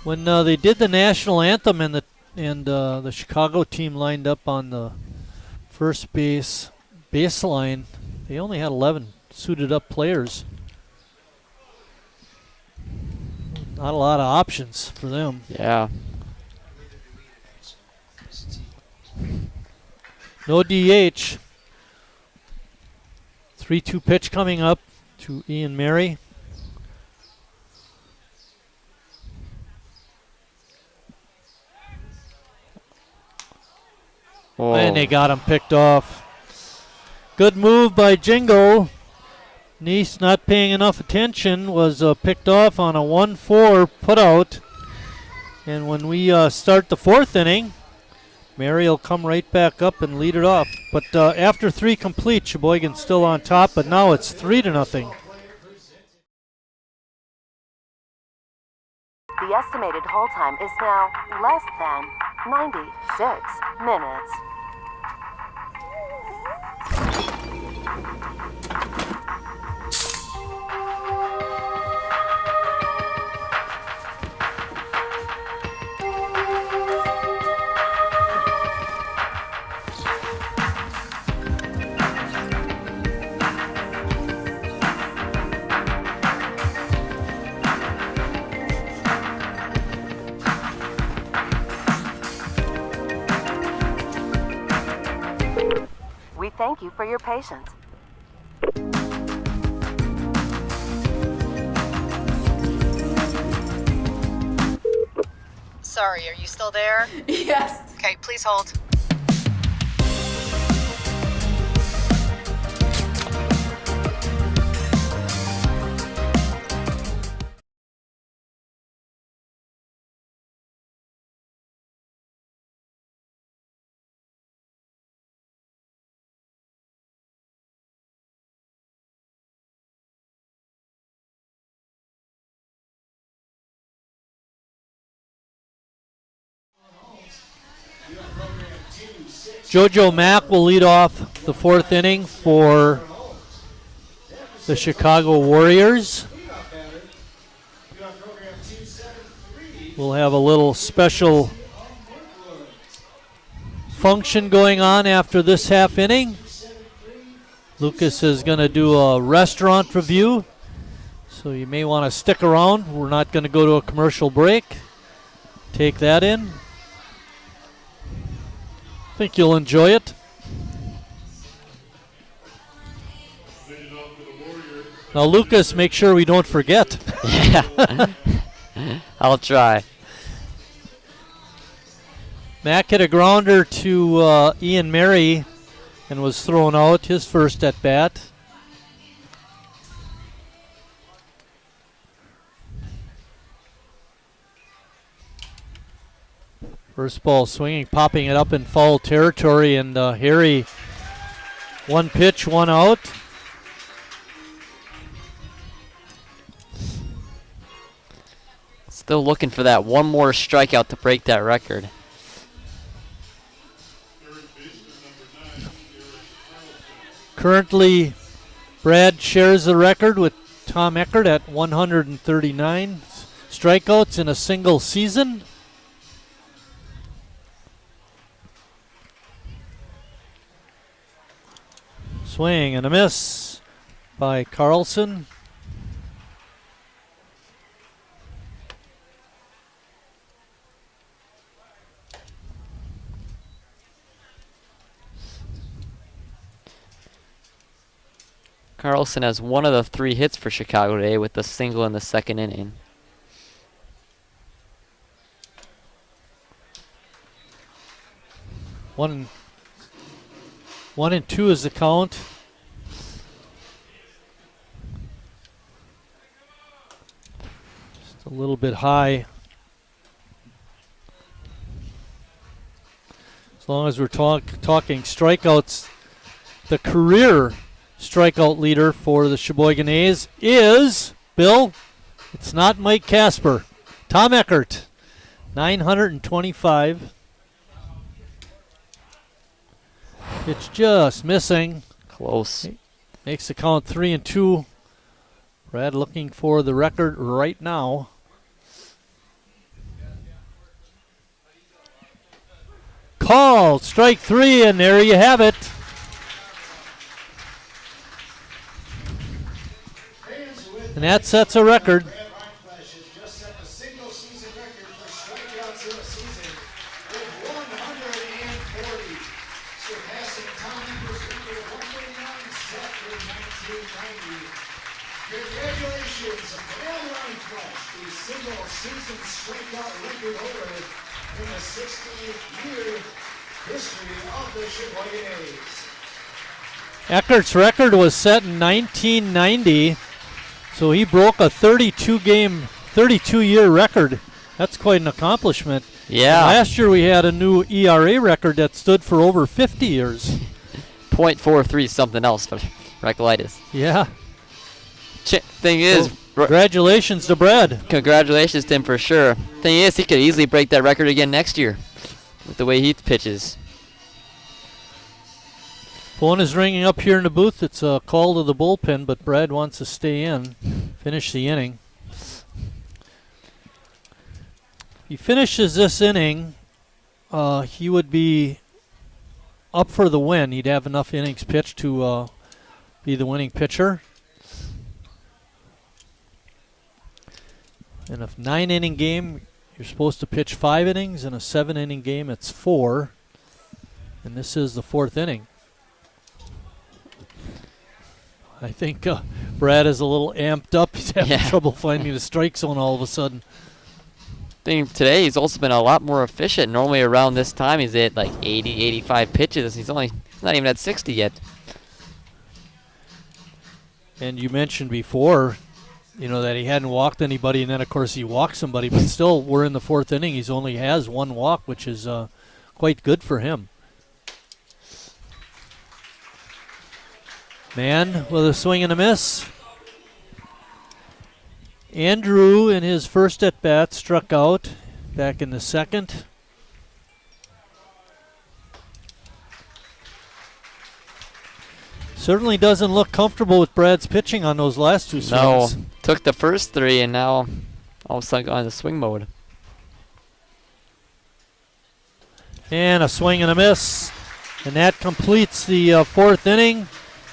When they did the national anthem and the Chicago team lined up on the first baseline, they only had 11 suited up players. Not a lot of options for them. Yeah. No DH. 3-2 pitch coming up to Ian Mary. Whoa. And they got him picked off. Good move by Jingo. Neese, not paying enough attention, was picked off on a 1-4 putout. And when we start the fourth inning, Mary will come right back up and lead it off. But after 3 complete, Sheboygan's still on top, but now it's 3-0. The estimated hold time is now less than 96 minutes. We thank you for your patience. Sorry, are you still there? Yes. Okay, please hold. Jojo Mack will lead off the fourth inning for the Chicago Warriors. We'll have a little special function going on after this half inning. Lucas is going to do a restaurant review, so you may want to stick around. We're not going to go to a commercial break. Take that in. I think you'll enjoy it. Now, Lucas, make sure we don't forget. Yeah. I'll try. Mack hit a grounder to Ian Mary and was thrown out, his first at bat. First ball swinging, popping it up in foul territory, and Harry, 1 pitch, 1 out. Still looking for that one more strikeout to break that record. Currently, Brad shares the record with Tom Eckert at 139 strikeouts in a single season. Swing and a miss by Carlson. Carlson has one of the 3 hits for Chicago today with the single in the second inning. One and two is the count. Just a little bit high. As long as we're talking strikeouts, the career strikeout leader for the Sheboygan A's is, Bill, it's not Mike Casper, Tom Eckert, 925. It's just missing. Close. Makes the count 3-2. Brad looking for the record right now. Call, strike 3, and there you have it. And that sets a record. Congratulations, Brad Rhineflesh, the single-season strikeout record holder in the 60-year history of the Sheboygan A's. Eckert's record was set in 1990, so he broke a 32-year record. That's quite an accomplishment. Yeah. And last year we had a new ERA record that stood for over 50 years. .43 something else for Recolitis. Yeah. Thing is, congratulations to Brad. Congratulations to him for sure. Thing is, he could easily break that record again next year with the way he pitches. Phone is ringing up here in the booth. It's a call to the bullpen, but Brad wants to stay in, finish the inning. If he finishes this inning, he would be up for the win. He'd have enough innings pitched to be the winning pitcher. And if 9-inning game, you're supposed to pitch 5 innings. In a 7-inning game, it's 4. And this is the 4th inning. I think Brad is a little amped up. He's having trouble finding the strike zone all of a sudden. Today he's also been a lot more efficient. Normally around this time he's at like 80, 85 pitches. He's not even at 60 yet. And you mentioned before, that he hadn't walked anybody, and then of course he walked somebody, but still we're in the 4th inning. He's only has 1 walk, which is quite good for him. Man with a swing and a miss. Andrew in his first at bat struck out back in the 2nd. Certainly doesn't look comfortable with Brad's pitching on those last 2 swings. No, took the first 3 and now all of a sudden got into swing mode. And a swing and a miss. And that completes the 4th inning.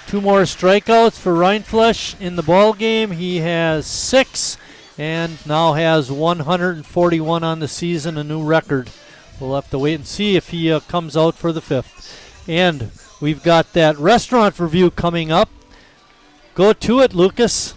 2 more strikeouts for Rhineflesh in the ball game. He has 6 and now has 141 on the season, a new record. We'll have to wait and see if he comes out for the 5th. And we've got that restaurant review coming up. Go to it, Lucas.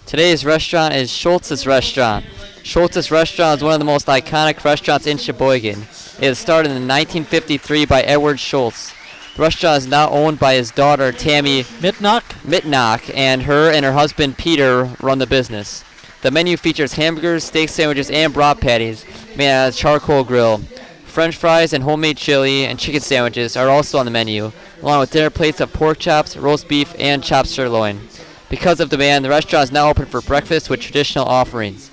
Today's restaurant is Schultz's Restaurant. Schultz's Restaurant is one of the most iconic restaurants in Sheboygan. It was started in 1953 by Edward Schultz. The restaurant is now owned by his daughter, Tammy Mitnock, and her husband, Peter, run the business. The menu features hamburgers, steak sandwiches, and broth patties made on a charcoal grill. French fries and homemade chili and chicken sandwiches are also on the menu, along with dinner plates of pork chops, roast beef, and chopped sirloin. Because of demand, the restaurant is now open for breakfast with traditional offerings.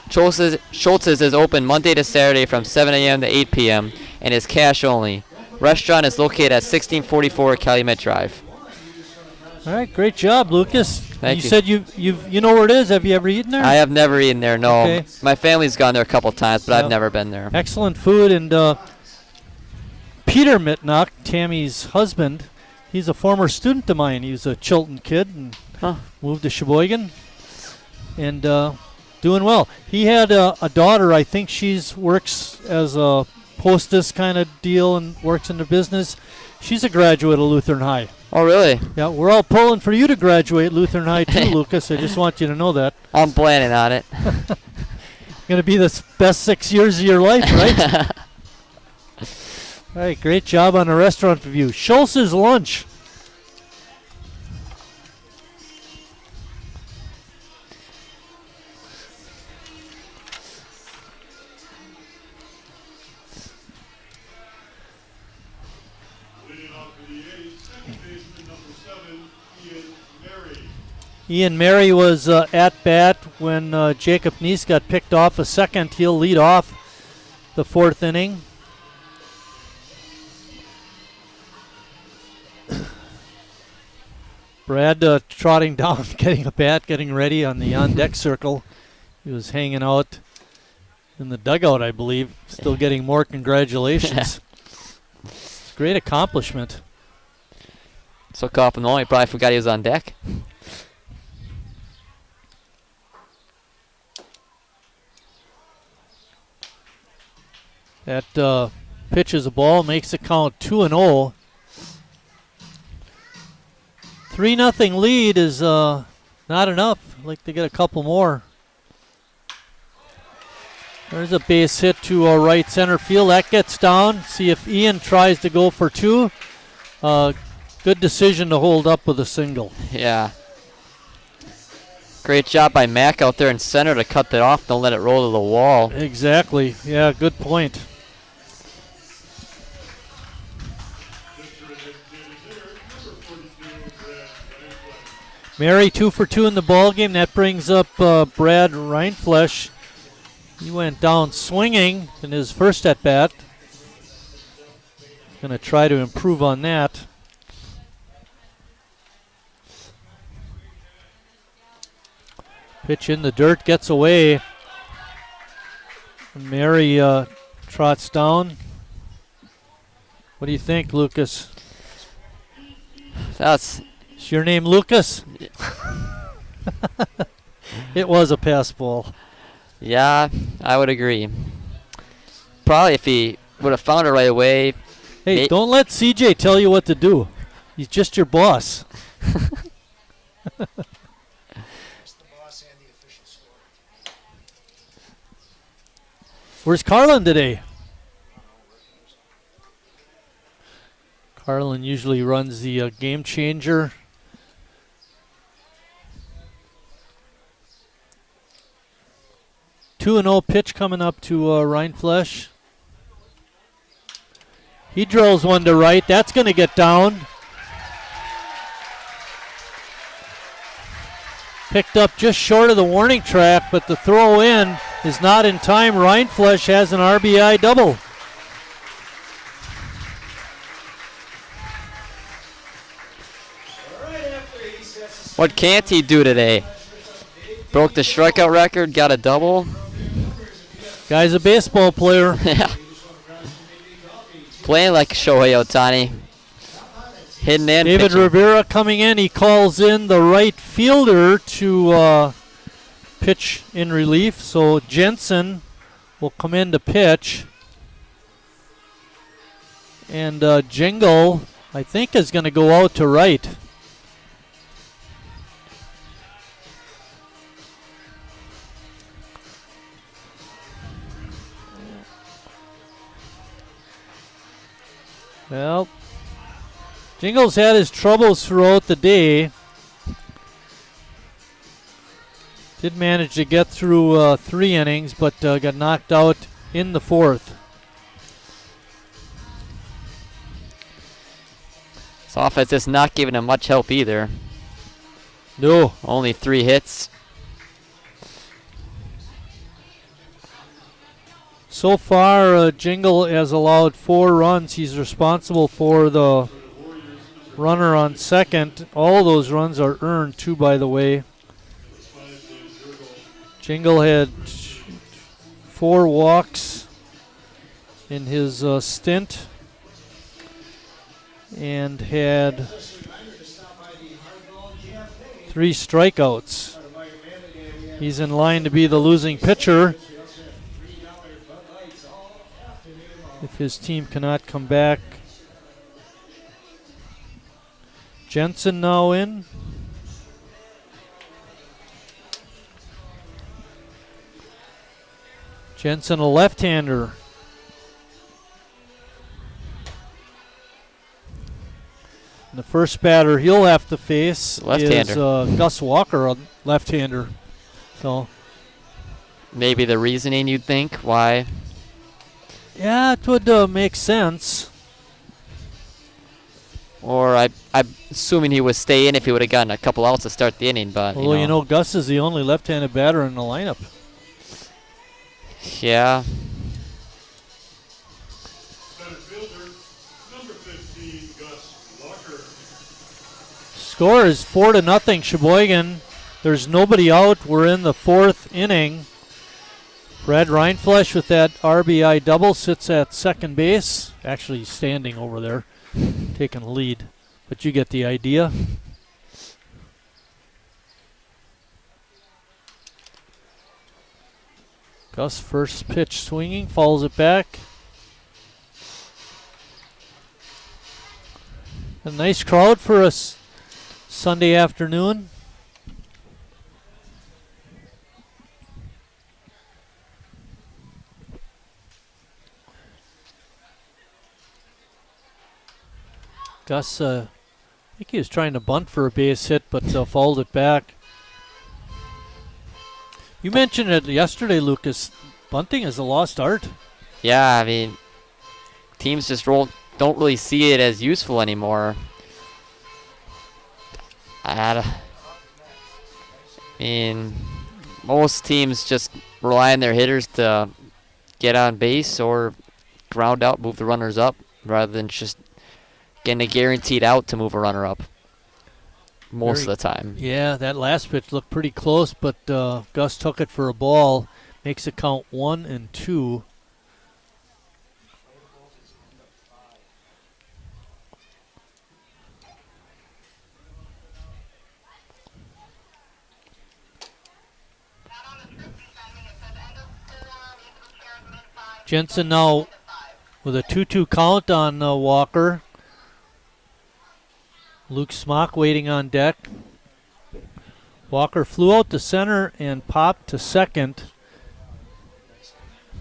Schultz's is open Monday to Saturday from 7 a.m. to 8 p.m. and is cash only. Restaurant is located at 1644 Calumet Drive. All right, great job, Lucas. Thank you. You said you know where it is. Have you ever eaten there? I have never eaten there, no. Okay. My family's gone there a couple times, but I've never been there. Excellent food. And Peter Mitnock, Tammy's husband, he's a former student of mine. He was a Chilton kid and moved to Sheboygan and doing well. He had a daughter. I think she works as a hostess kind of deal and works in the business. She's a graduate of Lutheran High. Oh, really? Yeah, we're all pulling for you to graduate Lutheran High too, Lucas. I just want you to know that. I'm planning on it. Going to be the best 6 years of your life, right? All right, great job on the restaurant review. Schultz's lunch. Ian Mary was at bat when Jacob Neese got picked off a second. He'll lead off the 4th inning. Brad trotting down, getting a bat, getting ready on the on-deck circle. He was hanging out in the dugout, I believe, still getting more congratulations. great accomplishment. So caught up in the moment, he probably forgot he was on deck. That pitches a ball, makes it count 2-0. 3-0 lead is not enough. I'd like to get a couple more. There's a base hit to right center field. That gets down. See if Ian tries to go for two. Good decision to hold up with a single. Yeah. Great job by Mac out there in center to cut that off. Don't let it roll to the wall. Exactly. Yeah, good point. Mary 2 for 2 in the ball game. That brings up Brad Reinflesch. He went down swinging in his first at bat. Going to try to improve on that. Pitch in the dirt, gets away. Mary trots down. What do you think, Lucas? Is your name Lucas? It was a pass ball. Yeah, I would agree. Probably if he would have found it right away. Hey, don't let CJ tell you what to do. He's just your boss. Where's Carlin today? Carlin usually runs the game changer. 2-0 pitch coming up to Reinflesch. He drills one to right. That's going to get down. Picked up just short of the warning track, but the throw in is not in time. Reinflesch has an RBI double. What can't he do today? Broke the strikeout record, got a double. Guy's a baseball player. Yeah. Playing like Shohei Ohtani. Hitting and David pitching. Rivera coming in. He calls in the right fielder to pitch in relief. So Jensen will come in to pitch. And Jingle, I think, is going to go out to right. Well, Jingle's had his troubles throughout the day. Did manage to get through 3 innings, but got knocked out in the 4th. His offense is not giving him much help either. No. Only 3 hits. So far, Jingle has allowed 4 runs. He's responsible for the runner on second. All those runs are earned, too, by the way. Jingle had 4 walks in his stint and had 3 strikeouts. He's in line to be the losing pitcher if his team cannot come back. Jensen now in. Jensen, a left-hander. And the first batter he'll have to face is Gus Walker, a left-hander. So maybe the reasoning you'd think why. Yeah, it would make sense. Or I'm assuming he would stay in if he would have gotten a couple outs to start the inning. But well, you know, Gus is the only left-handed batter in the lineup. Yeah. Center fielder, number 15, Gus Walker. Score is 4-0 Sheboygan. There's nobody out. We're in the 4th inning. Brad Reinflesch with that RBI double sits at second base. Actually standing over there, taking the lead. But you get the idea. Gus first pitch swinging, fouls it back. A nice crowd for us Sunday afternoon. Gus, I think he was trying to bunt for a base hit, but fouled it back. You mentioned it yesterday, Lucas. Bunting is a lost art. Yeah, I mean, teams just don't really see it as useful anymore. I mean, most teams just rely on their hitters to get on base or ground out, move the runners up, rather than just getting a guaranteed out to move a runner up most of the time. Yeah, that last pitch looked pretty close, but Gus took it for a ball. Makes it count 1 and 2. Jensen now with a 2-2 count on Walker. Luke Smock waiting on deck. Walker flew out to center and popped to second.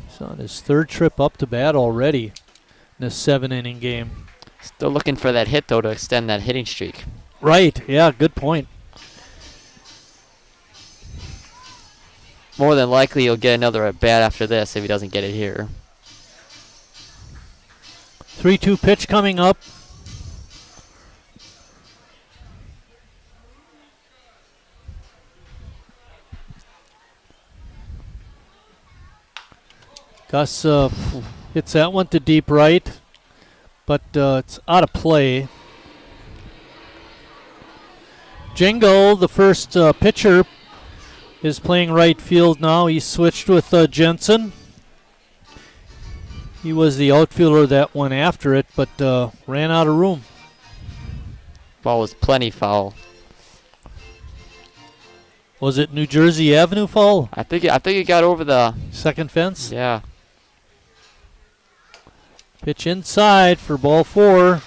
He's on his third trip up to bat already in this 7-inning game. Still looking for that hit, though, to extend that hitting streak. Right, yeah, good point. More than likely, he'll get another at bat after this if he doesn't get it here. 3-2 pitch coming up. Gus hits that one to deep right, but it's out of play. Jingo, the first pitcher, is playing right field now. He switched with Jensen. He was the outfielder that went after it, but ran out of room. Ball was plenty foul. Was it New Jersey Avenue foul? I think it got over the second fence. Yeah. Pitch inside for ball 4.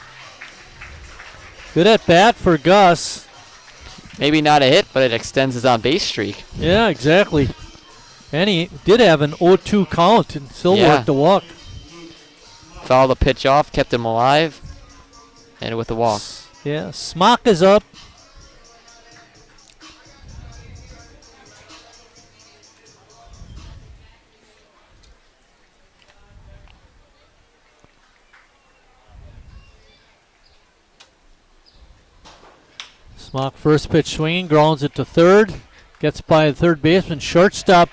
Good at bat for Gus. Maybe not a hit, but it extends his on base streak. Yeah, exactly. And he did have an 0-2 count and still worked the walk. Fouled the pitch off, kept him alive, and with the walk. Yeah, Smock is up. Smock first pitch swinging, grounds it to third. Gets by the third baseman. Shortstop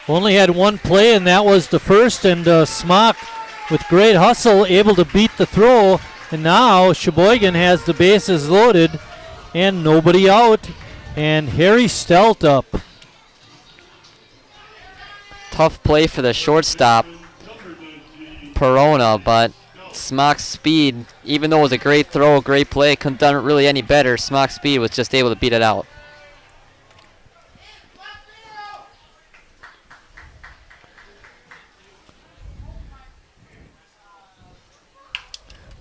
only had one play, and that was the first. And Smock, with great hustle, able to beat the throw. And now Sheboygan has the bases loaded and nobody out. And Harry Stelt up. Tough play for the shortstop, Perona, but Smock's speed, even though it was a great throw, great play, couldn't have done it really any better. Smock's speed was just able to beat it out.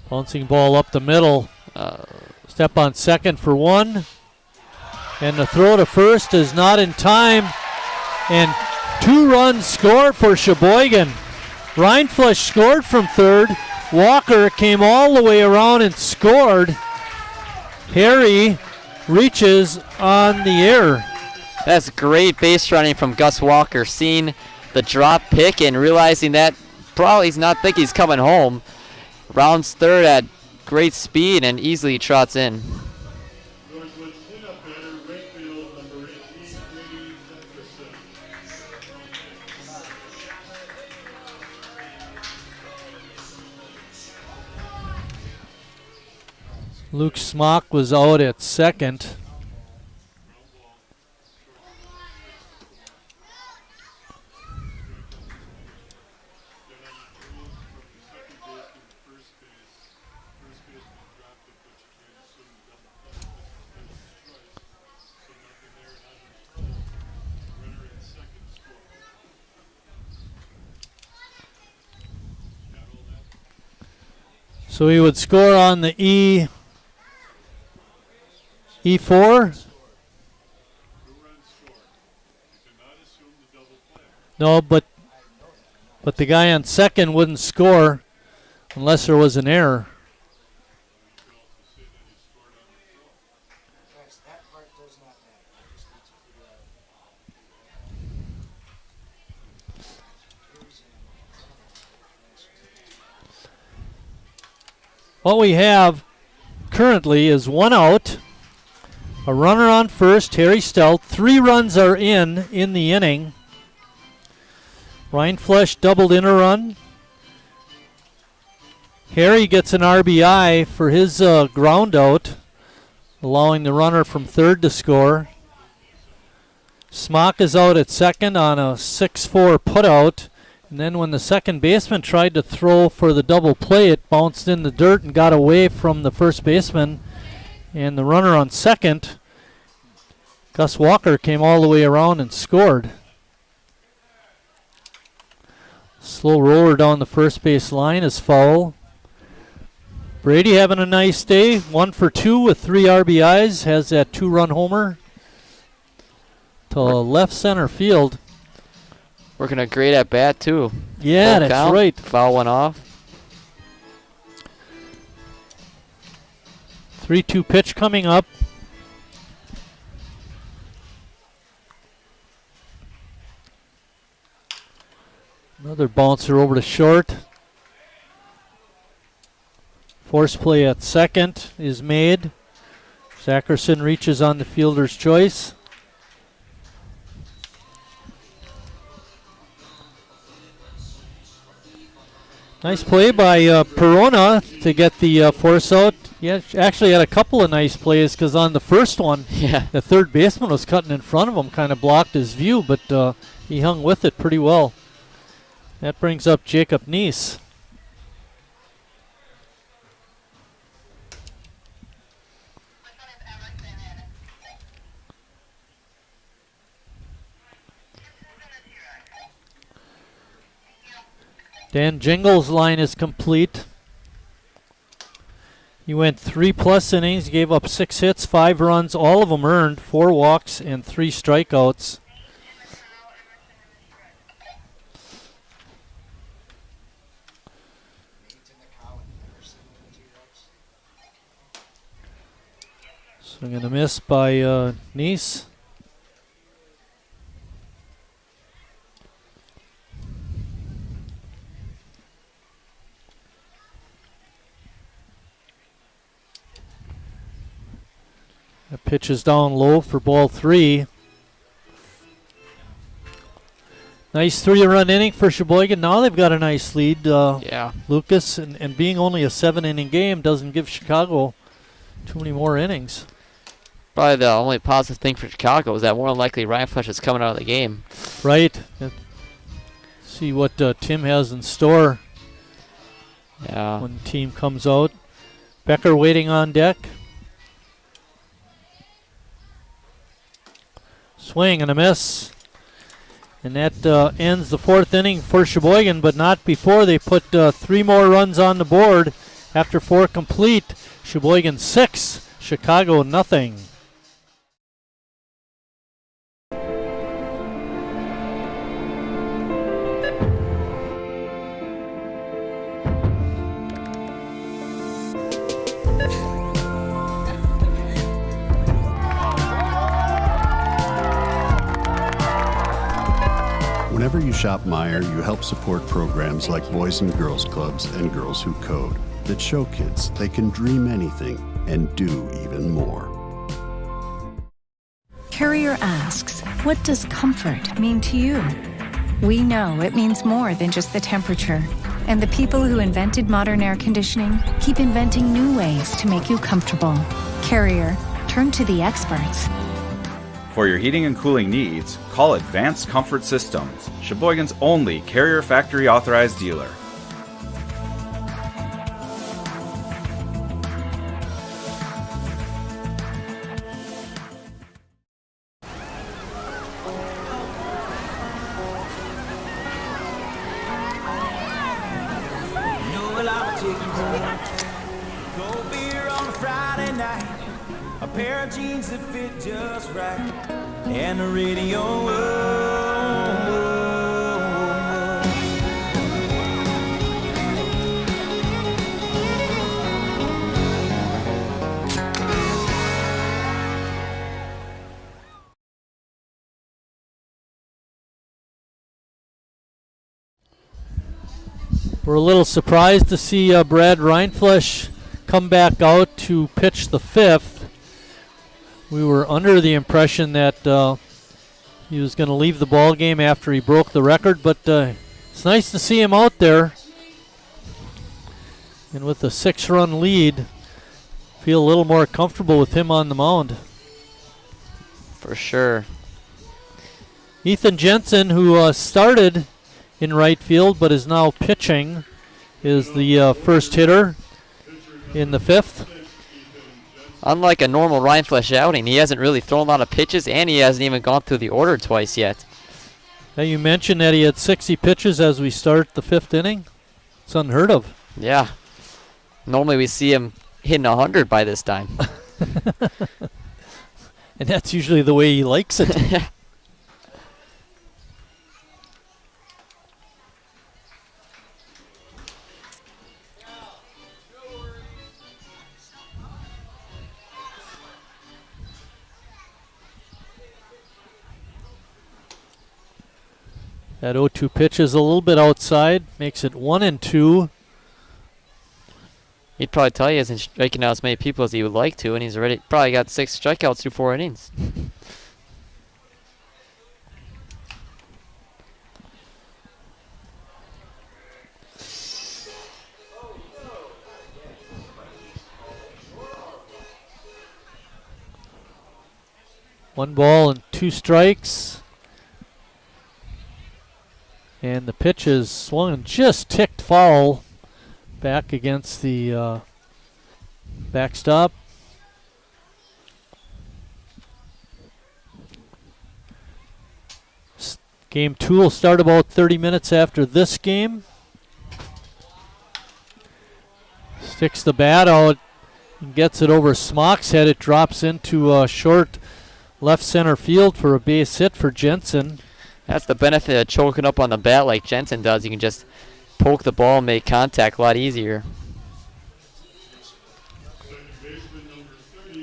Bouncing ball up the middle. Step on second for 1. And the throw to first is not in time. And 2 runs scored for Sheboygan. Reinflesch scored from third. Walker came all the way around and scored. Harry reaches on the air. That's great base running from Gus Walker, seeing the drop pick and realizing that probably he's not thinking he's coming home. Rounds third at great speed and easily trots in. Luke Smock was out at second. So he would score on the E4. No, but the guy on second wouldn't score unless there was an error. What we have currently is 1 out, a runner on first, Harry Stout. 3 runs are in the inning. Ryan Flesh doubled in a run. Harry gets an RBI for his ground out, allowing the runner from third to score. Smock is out at second on a 6-4 putout. And then when the second baseman tried to throw for the double play, it bounced in the dirt and got away from the first baseman. And the runner on second, Gus Walker, came all the way around and scored. Slow roller down the first base line is foul. Brady having a nice day. 1 for 2 with 3 RBIs. Has that 2-run homer to left center field. Working a great at bat too. Yeah, Full that's count. right. Foul went off. 3-2 pitch coming up. Another bouncer over to short. Force play at second is made. Zackerson reaches on the fielder's choice. Nice play by Perona to get the force out. Yeah, actually had a couple of nice plays because on the first one, the third baseman was cutting in front of him, kind of blocked his view, but he hung with it pretty well. That brings up Jacob Neese. Dan Jingle's line is complete. He went 3+ innings, gave up 6 hits, 5 runs, all of them earned, 4 walks and 3 strikeouts. Swing and a miss by Neese. The pitch is down low for ball 3. Nice 3-run inning for Sheboygan. Now they've got a nice lead. Lucas, and being only a 7-inning game doesn't give Chicago too many more innings. Probably the only positive thing for Chicago is that more than likely Ryan Flesh is coming out of the game. Right. See what Tim has in store when the team comes out. Becker waiting on deck. Swing and a miss. And that ends the 4th inning for Sheboygan, but not before they put 3 more runs on the board after 4 complete. Sheboygan 6, Chicago nothing. Whenever you shop Meijer, you help support programs like Boys and Girls Clubs and Girls Who Code that show kids they can dream anything and do even more. Carrier asks, what does comfort mean to you? We know it means more than just the temperature. And the people who invented modern air conditioning keep inventing new ways to make you comfortable. Carrier, turn to the experts. For your heating and cooling needs, call Advanced Comfort Systems, Sheboygan's only Carrier factory authorized dealer. Friday night, a pair of jeans that fit just right, and the radio. We're a little surprised to see Brad Reinflesch come back out to pitch the fifth. We were under the impression that he was going to leave the ball game after he broke the record, but it's nice to see him out there. And with a 6-run lead, feel a little more comfortable with him on the mound. For sure. Ethan Jensen, who started in right field but is now pitching, is the first hitter in the fifth. Unlike a normal Reinflesch outing, he hasn't really thrown a lot of pitches, and he hasn't even gone through the order twice yet. Now you mentioned that he had 60 pitches as we start the fifth inning. It's unheard of. Yeah. Normally we see him hitting 100 by this time. And that's usually the way he likes it. That 0-2 pitch is a little bit outside, makes it 1-2. He'd probably tell you he isn't striking out as many people as he would like to, and he's already probably got 6 strikeouts through 4 innings. One ball and 2 strikes. And the pitch is swung and just ticked foul back against the backstop. Game 2 will start about 30 minutes after this game. Sticks the bat out and gets it over Smock's head. It drops into short left center field for a base hit for Jensen. That's the benefit of choking up on the bat like Jensen does. You can just poke the ball and make contact a lot easier.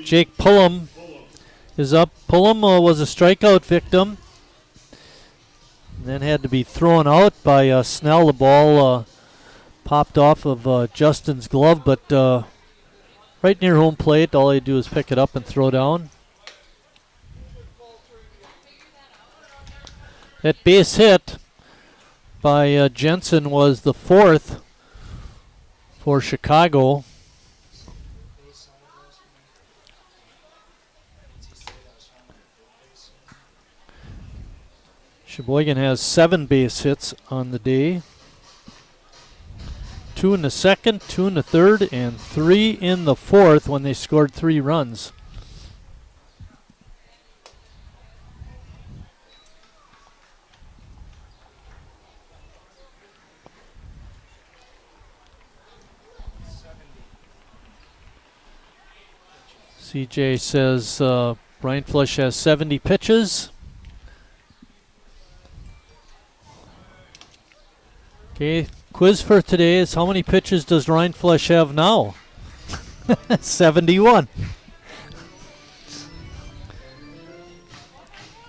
Jake Pullum is up. Pullum was a strikeout victim. And then had to be thrown out by Snell. The ball popped off of Justin's glove, but right near home plate. All he do is pick it up and throw down. That base hit by Jensen was the 4th for Chicago. Sheboygan has 7 base hits on the day. 2 in the second, 2 in the third, and 3 in the fourth when they scored 3 runs. CJ says Reinflesch has 70 pitches. Okay, quiz for today is how many pitches does Reinflesch have now? 71.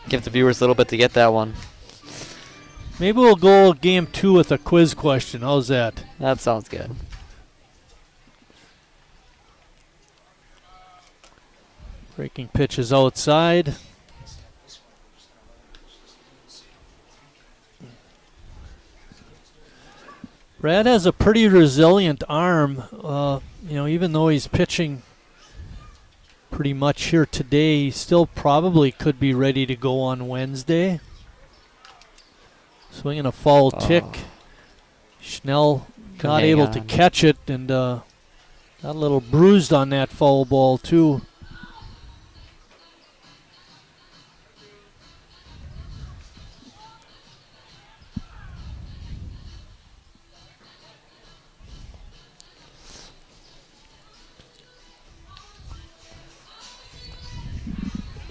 Give the viewers a little bit to get that one. Maybe we'll go game 2 with a quiz question. How's that? That sounds good. Breaking pitches outside. Brad has a pretty resilient arm. Even though he's pitching pretty much here today, he still probably could be ready to go on Wednesday. Swinging a foul tick. Schnell not able to catch it, and got a little bruised on that foul ball too.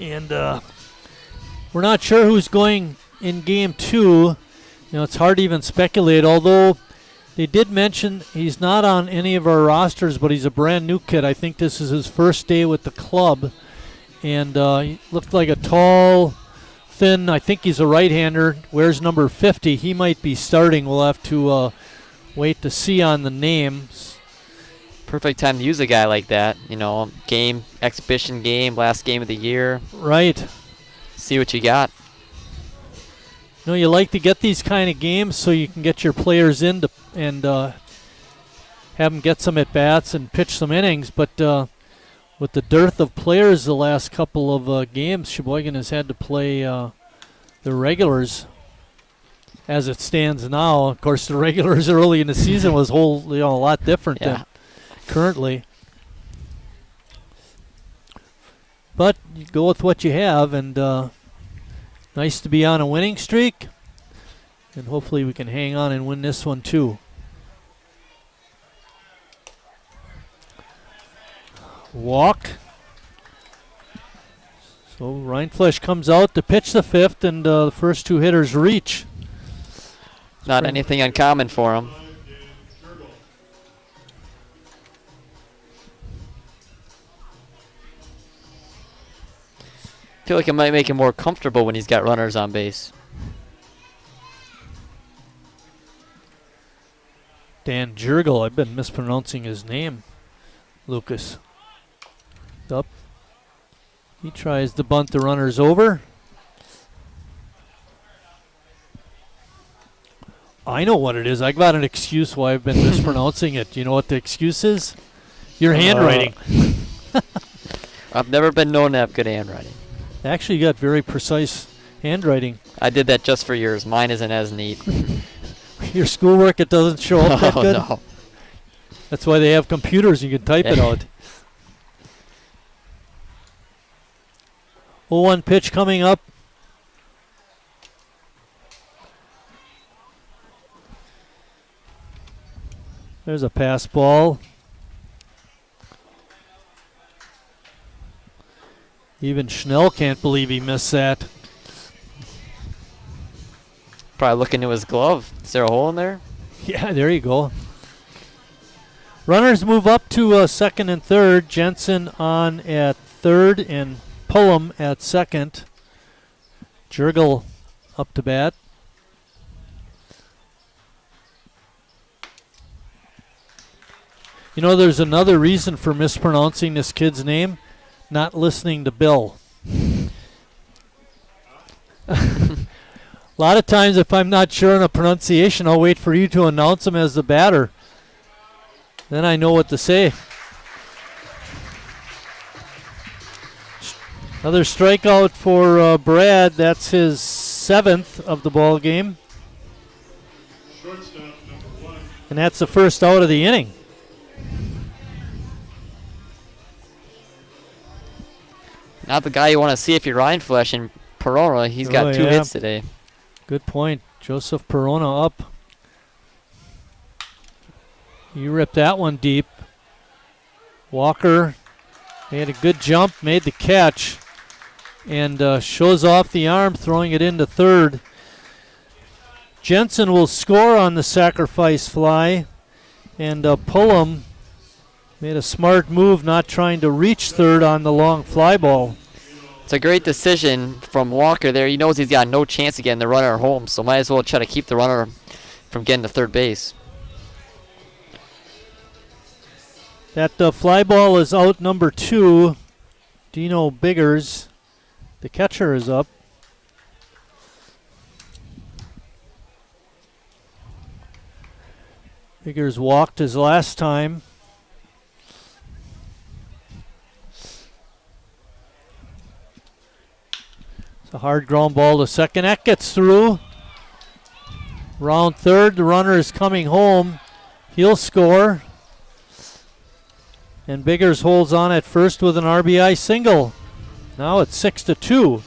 And we're not sure who's going in game 2. It's hard to even speculate, although they did mention he's not on any of our rosters, but he's a brand new kid. I think this is his first day with the club. And he looked like a tall, thin, I think he's a right-hander, wears number 50. He might be starting. We'll have to wait to see on the names. Perfect time to use a guy like that. Game, exhibition game, last game of the year. Right. See what you got. You like to get these kind of games so you can get your players in and have them get some at-bats and pitch some innings. But with the dearth of players the last couple of games, Sheboygan has had to play the regulars as it stands now. Of course, the regulars early in the season was a lot different than currently. But you go with what you have, and nice to be on a winning streak, and hopefully we can hang on and win this one too. Walk. So Reinflesch comes out to pitch the 5th, and the first 2 hitters reach. Not anything uncommon for him. I feel like it might make him more comfortable when he's got runners on base. Dan Jurgel, I've been mispronouncing his name. Lucas. Up. He tries to bunt the runners over. I know what it is. I got an excuse why I've been mispronouncing it. You know what the excuse is? Your handwriting. I've never been known to have good handwriting. Actually, you got very precise handwriting. I did that just for yours. Mine isn't as neat. Your schoolwork, it doesn't show up that good? No. That's why they have computers. You can type it out. 0-1 pitch coming up. There's a pass ball. Even Schnell can't believe he missed that. Probably look into his glove. Is there a hole in there? Yeah, there you go. Runners move up to second and third. Jensen on at third and Pullum at second. Jurgel up to bat. There's another reason for mispronouncing this kid's name. Not listening to Bill. A lot of times if I'm not sure on a pronunciation, I'll wait for you to announce him as the batter. Then I know what to say. Another strikeout for Brad. That's his 7th of the ball game. And that's the first out of the inning. Not the guy you want to see if you're Reinflesch and Perona. He's got 2 hits today. Good point. Joseph Perona up. You ripped that one deep. Walker, he had a good jump, made the catch, and shows off the arm, throwing it into third. Jensen will score on the sacrifice fly, and Pullum made a smart move, not trying to reach third on the long fly ball. It's a great decision from Walker there. He knows he's got no chance of getting the runner home, so might as well try to keep the runner from getting to third base. That fly ball is out number 2. Dino Biggers, the catcher, is up. Biggers walked his last time. It's a hard ground ball to second. That gets through. Round third, the runner is coming home. He'll score. And Biggers holds on at first with an RBI single. Now it's 6-2.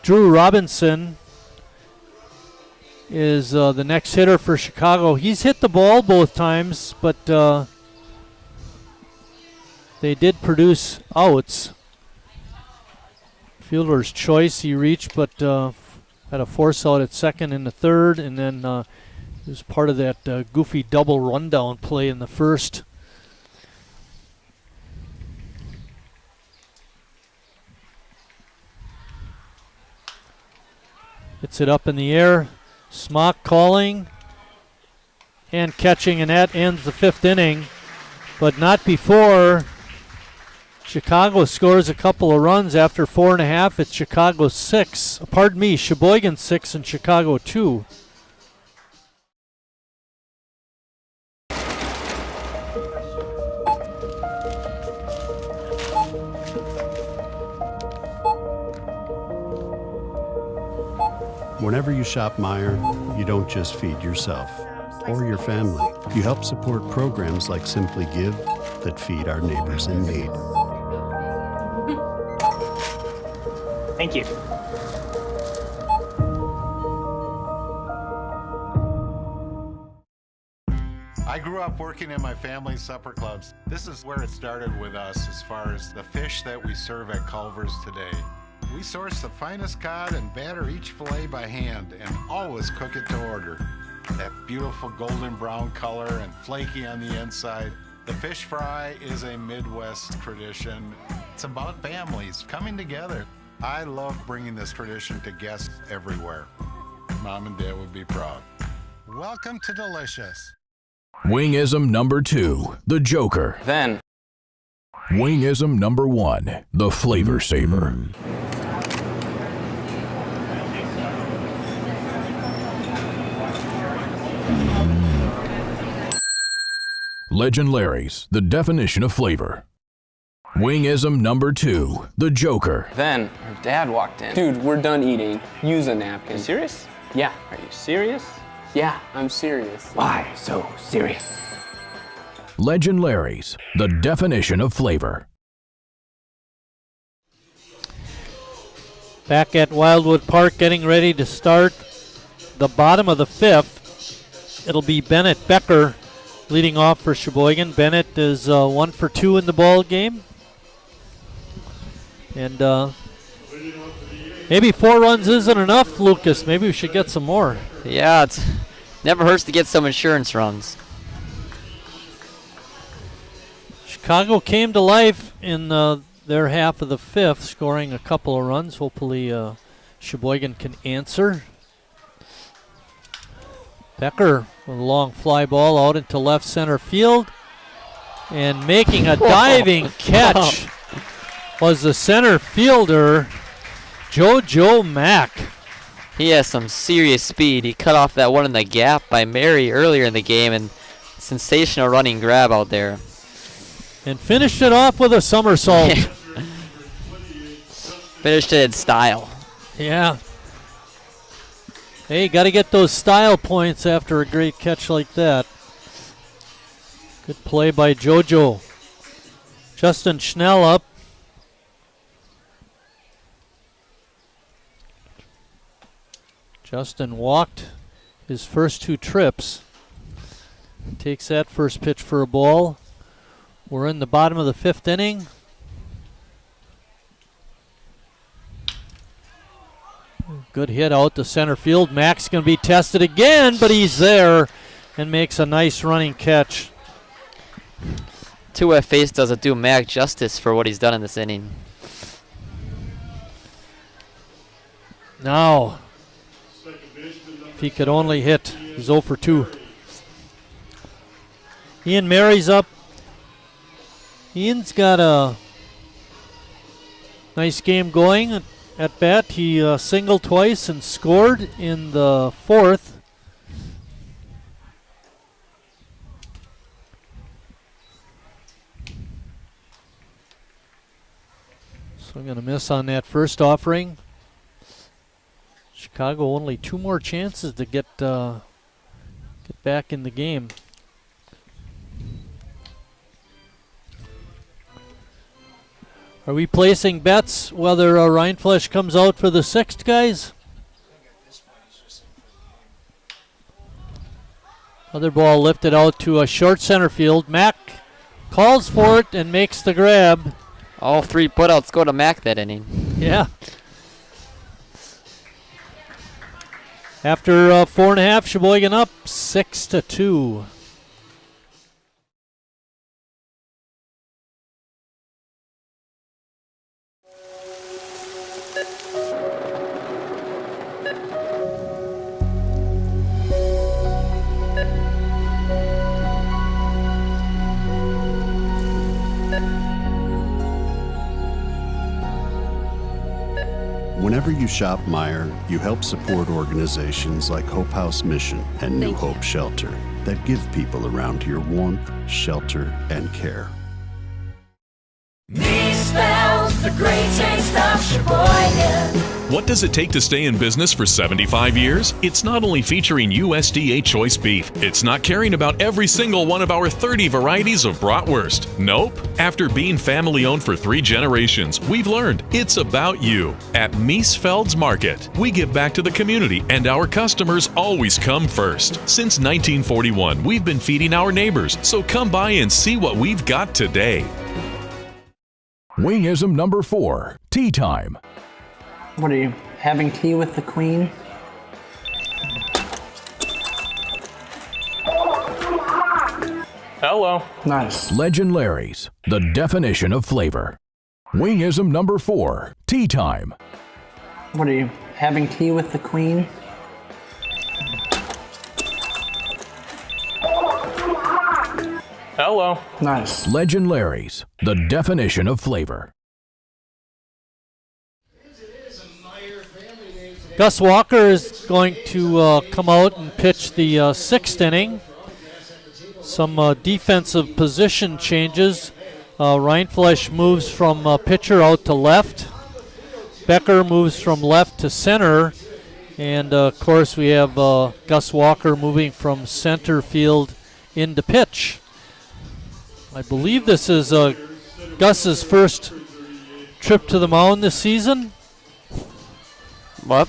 Drew Robinson is the next hitter for Chicago. He's hit the ball both times, but they did produce outs. Fielder's choice, he reached, but had a force out at second in the third, and then it was part of that goofy double rundown play in the first. Hits it up in the air. Smock calling and catching, and that ends the 5th inning, but not before Chicago scores a couple of runs after 4.5. It's Chicago 6. Pardon me, Sheboygan 6 and Chicago 2. Whenever you shop Meijer, you don't just feed yourself or your family. You help support programs like Simply Give that feed our neighbors in need. Thank you. I grew up working in my family's supper clubs. This is where it started with us as far as the fish that we serve at Culver's today. We source the finest cod and batter each fillet by hand and always cook it to order. That beautiful golden brown color and flaky on the inside. The fish fry is a Midwest tradition. It's about families coming together. I love bringing this tradition to guests everywhere. Mom and Dad would be proud. Welcome to Delicious. Wingism number 2, the Joker. Then. Wingism number 1, the Flavor Saver. Legend Larry's, the definition of flavor. Wingism number 2, the Joker. Then her dad walked in. Dude, we're done eating. Use a napkin. You serious? Yeah. Are you serious? Yeah, I'm serious. Why so serious? Legend Larry's, the definition of flavor. Back at Wildwood Park, getting ready to start the bottom of the 5th. It'll be Bennett Becker leading off for Sheboygan. Bennett is 1 for 2 in the ball game. And maybe 4 runs isn't enough, Lucas. Maybe we should get some more. Yeah, it never hurts to get some insurance runs. Chicago came to life in their half of the 5th, scoring a couple of runs. Hopefully Sheboygan can answer. Becker with a long fly ball out into left center field. And making a diving catch was the center fielder, JoJo Mack. He has some serious speed. He cut off that one in the gap by Mary earlier in the game, and sensational running grab out there. And finished it off with a somersault. Finished it in style. Yeah. Hey, got to get those style points after a great catch like that. Good play by JoJo. Justin Schnell up. Justin walked his first 2 trips. Takes that first pitch for a ball. We're in the bottom of the 5th inning. Good hit out to center field. Mack's going to be tested again, but he's there and makes a nice running catch. 2F face doesn't do Mack justice for what he's done in this inning. Now, if he could only hit, he's 0 for 2. Ian Mary's up. Ian's got a nice game going at bat. He singled twice and scored in the 4th. So I'm going to miss on that first offering. Chicago only 2 more chances to get back in the game. Are we placing bets whether Rindfleisch comes out for the 6th, guys? Other ball lifted out to a short center field. Mack calls for it and makes the grab. All 3 putouts go to Mack that inning. Yeah. After 4.5, Sheboygan up 6-2. Whenever you shop Meijer, you help support organizations like Hope House Mission and New Hope Shelter that give people around here warmth, shelter, and care. Me spells the great taste of Sheboygan. What does it take to stay in business for 75 years? It's not only featuring USDA choice beef. It's not caring about every single one of our 30 varieties of bratwurst. Nope. After being family-owned for 3 generations, we've learned it's about you. At Miesfeld's Market, we give back to the community, and our customers always come first. Since 1941, we've been feeding our neighbors, so come by and see what we've got today. Wingism number 4, tea time. What are you, having tea with the queen? Hello. Nice. Legend Larry's, the definition of flavor. Wingism number 4, tea time. What are you, having tea with the queen? Hello. Nice. Legend Larry's, the definition of flavor. Gus Walker is going to come out and pitch the 6th inning. Some defensive position changes. Rindfleisch moves from pitcher out to left. Becker moves from left to center. And, of course, we have Gus Walker moving from center field into pitch. I believe this is Gus's first trip to the mound this season. What?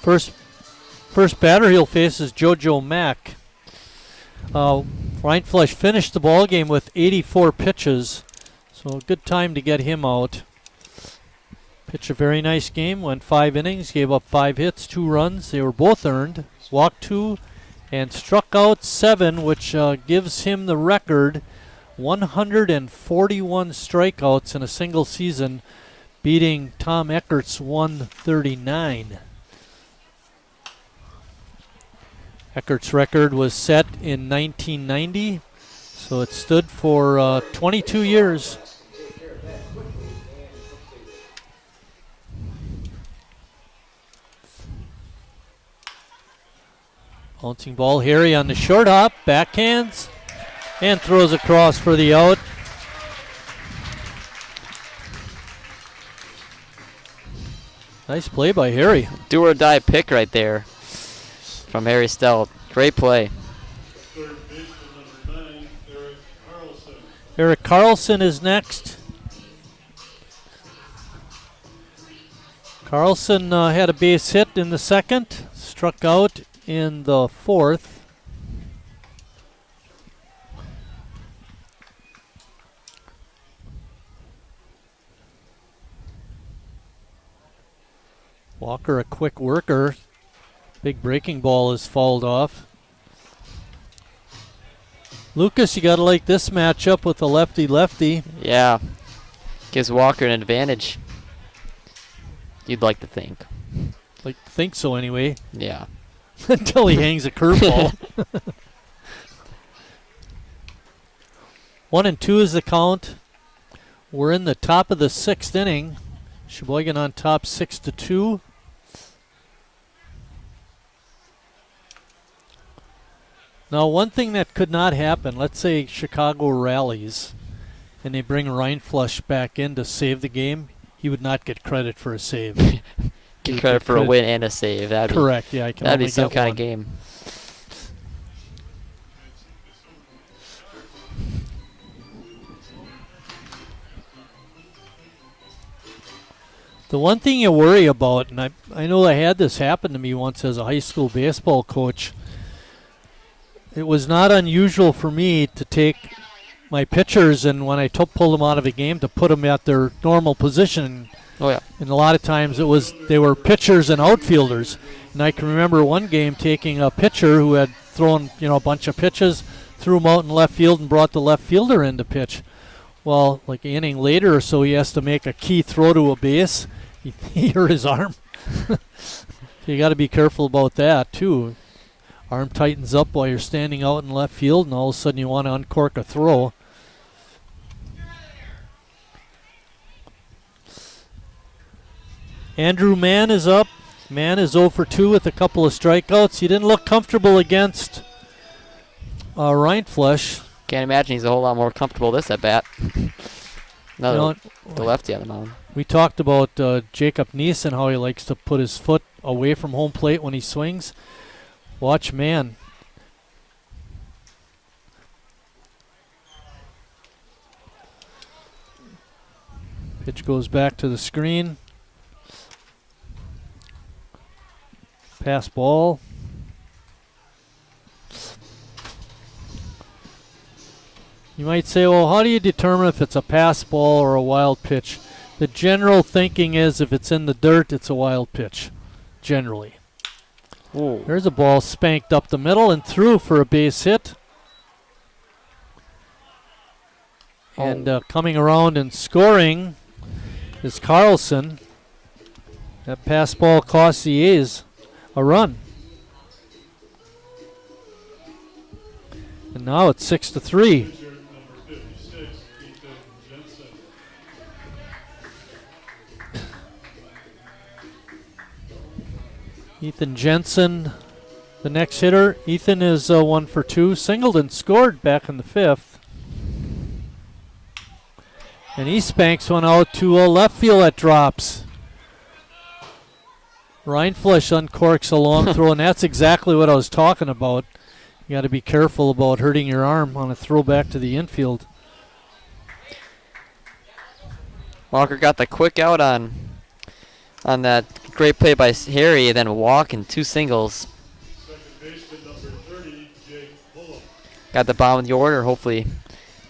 First batter he'll face is JoJo Mack. Rindfleisch finished the ball game with 84 pitches, so a good time to get him out. Pitched a very nice game, went 5 innings, gave up 5 hits, 2 runs. They were both earned, walked 2, and struck out 7, which gives him the record 141 strikeouts in a single season, beating Tom Eckert's 139. Eckert's record was set in 1990, so it stood for 22 years. Bouncing ball, Harry on the short hop, backhands, and throws across for the out. Nice play by Harry. Do or die pick right there from Harry Stout. Great play. Eric Carlson is next. Carlson had a base hit in the 2nd, struck out in the 4th. Walker, a quick worker. Big breaking ball is fouled off. Lucas, you got to like this matchup with the lefty-lefty. Yeah. Gives Walker an advantage. You'd like to think. Like to think so anyway. Yeah. Until he hangs a curveball. 1-2 is the count. We're in the top of the 6th inning. Sheboygan on top 6-2. Now, one thing that could not happen, let's say Chicago rallies and they bring Rindfleisch back in to save the game, he would not get credit for a save. Get credit for a win and a save. That'd correct, yeah. I can that'd only be some get kind one. of game. The one thing you worry about, and I know I had this happen to me once as a high school baseball coach, it was not unusual for me to take my pitchers and when I pulled them out of a game to put them at their normal position. Oh, yeah. And a lot of times they were pitchers and outfielders. And I can remember one game taking a pitcher who had thrown a bunch of pitches, threw him out in left field and brought the left fielder in to pitch. Well, like an inning later or so, he has to make a key throw to a base. He hurt his arm. So you got to be careful about that too. Arm tightens up while you're standing out in left field, and all of a sudden you want to uncork a throw. Andrew Mann is up. Mann is 0 for 2 with a couple of strikeouts. He didn't look comfortable against Rindfleisch. Can't imagine he's a whole lot more comfortable this at bat. The lefty on the mound. We talked about Jacob Neeson, how he likes to put his foot away from home plate when he swings. Watch Mann. Pitch goes back to the screen. Pass ball. You might say, well, how do you determine if it's a pass ball or a wild pitch? The general thinking is if it's in the dirt, it's a wild pitch, generally. Ooh. There's a ball spanked up the middle and through for a base hit. And coming around and scoring is Carlson. That pass ball cost the A's a run. And now it's 6-3. Ethan Jensen, the next hitter. Ethan is 1 for 2. Singleton scored back in the 5th. And he spanks one out to left field that drops. Rindfleisch uncorks a long throw, and that's exactly what I was talking about. You got to be careful about hurting your arm on a throw back to the infield. Walker got the quick out on that great play by Harry, and then a walk and 2 singles. Got the bottom of the order, hopefully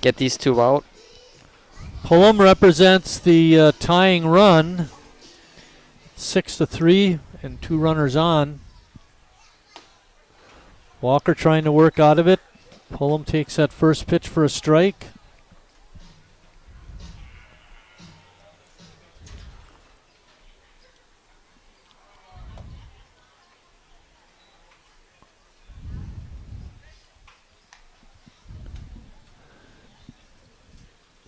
get these 2 out. Pullum represents the tying run. 6-3 and 2 runners on. Walker trying to work out of it. Pullum takes that first pitch for a strike.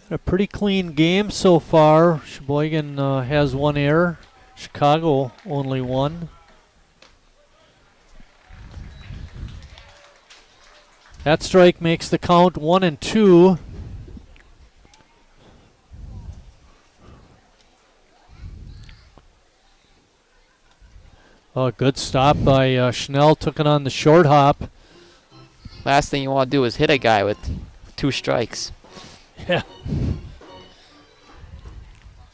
A pretty clean game so far. Sheboygan has 1 error. Chicago only 1. That strike makes the count 1-2. Oh, good stop by Schnell. Took it on the short hop. Last thing you want to do is hit a guy with 2 strikes. Yeah.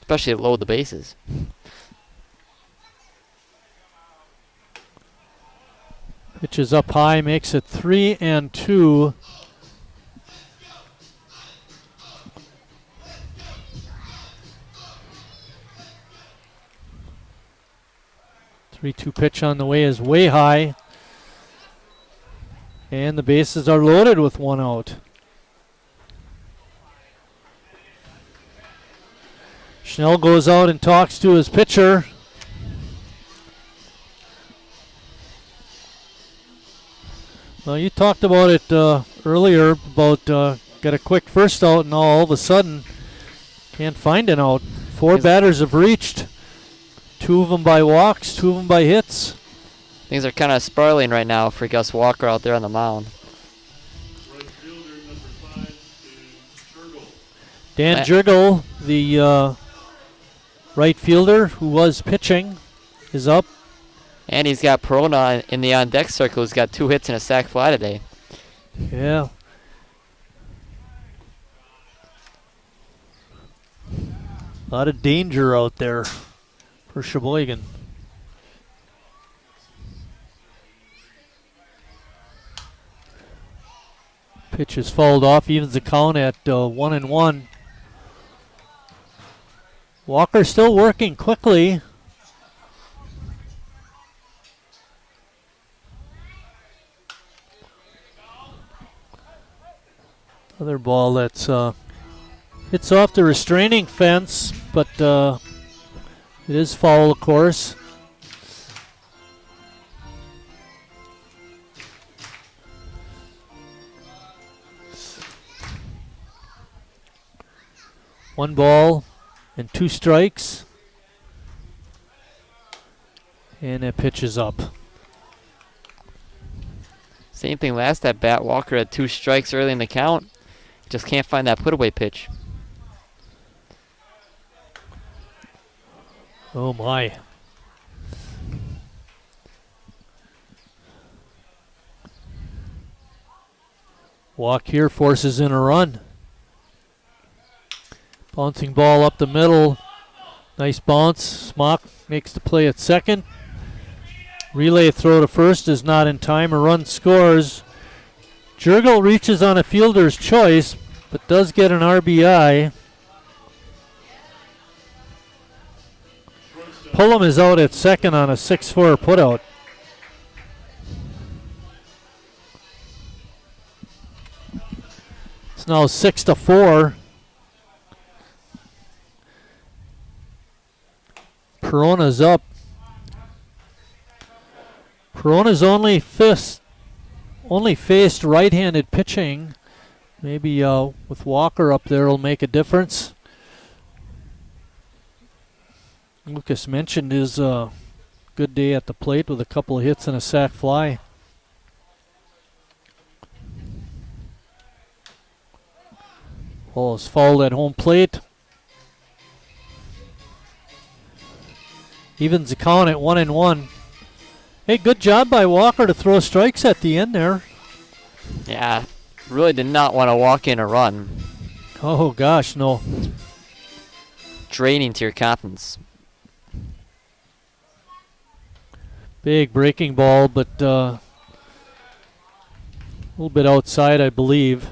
Especially to load the bases. Pitch is up high, makes it 3-2. Three-two pitch on the way is way high. And the bases are loaded with 1 out. Schnell goes out and talks to his pitcher. Well, you talked about it earlier about got a quick first out, and all of a sudden can't find an out. 4 batters have reached. 2 of them by walks, 2 of them by hits. Things are kind of spiraling right now for Gus Walker out there on the mound. Dan Jurgel, the right fielder who was pitching, is up. And he's got Perona in the on-deck circle. He's got 2 hits and a sac fly today. Yeah. A lot of danger out there. for Sheboygan. Pitch is fouled off, evens the count at 1-1. Walker still working quickly. Other ball that's hits off the restraining fence, but it is foul, of course. One ball and 2 strikes. And that pitch is up. Same thing last at bat. Walker had 2 strikes early in the count. Just can't find that put-away pitch. Oh my. Walk here forces in a run. Bouncing ball up the middle. Nice bounce. Smock makes the play at second. Relay throw to first is not in time. A run scores. Jurgel reaches on a fielder's choice, but does get an RBI. Pullum is out at second on a 6-4 putout. It's now 6-4. Perona's up. Perona's only faced right-handed pitching. Maybe with Walker up there will make a difference. Lucas mentioned his good day at the plate with a couple of hits and a sac fly. Ball is fouled at home plate. Evens the count at 1-1. Hey, good job by Walker to throw strikes at the end there. Yeah, really did not want to walk in a run. Oh gosh, no. Draining to your confidence. Big breaking ball, but a little bit outside, I believe.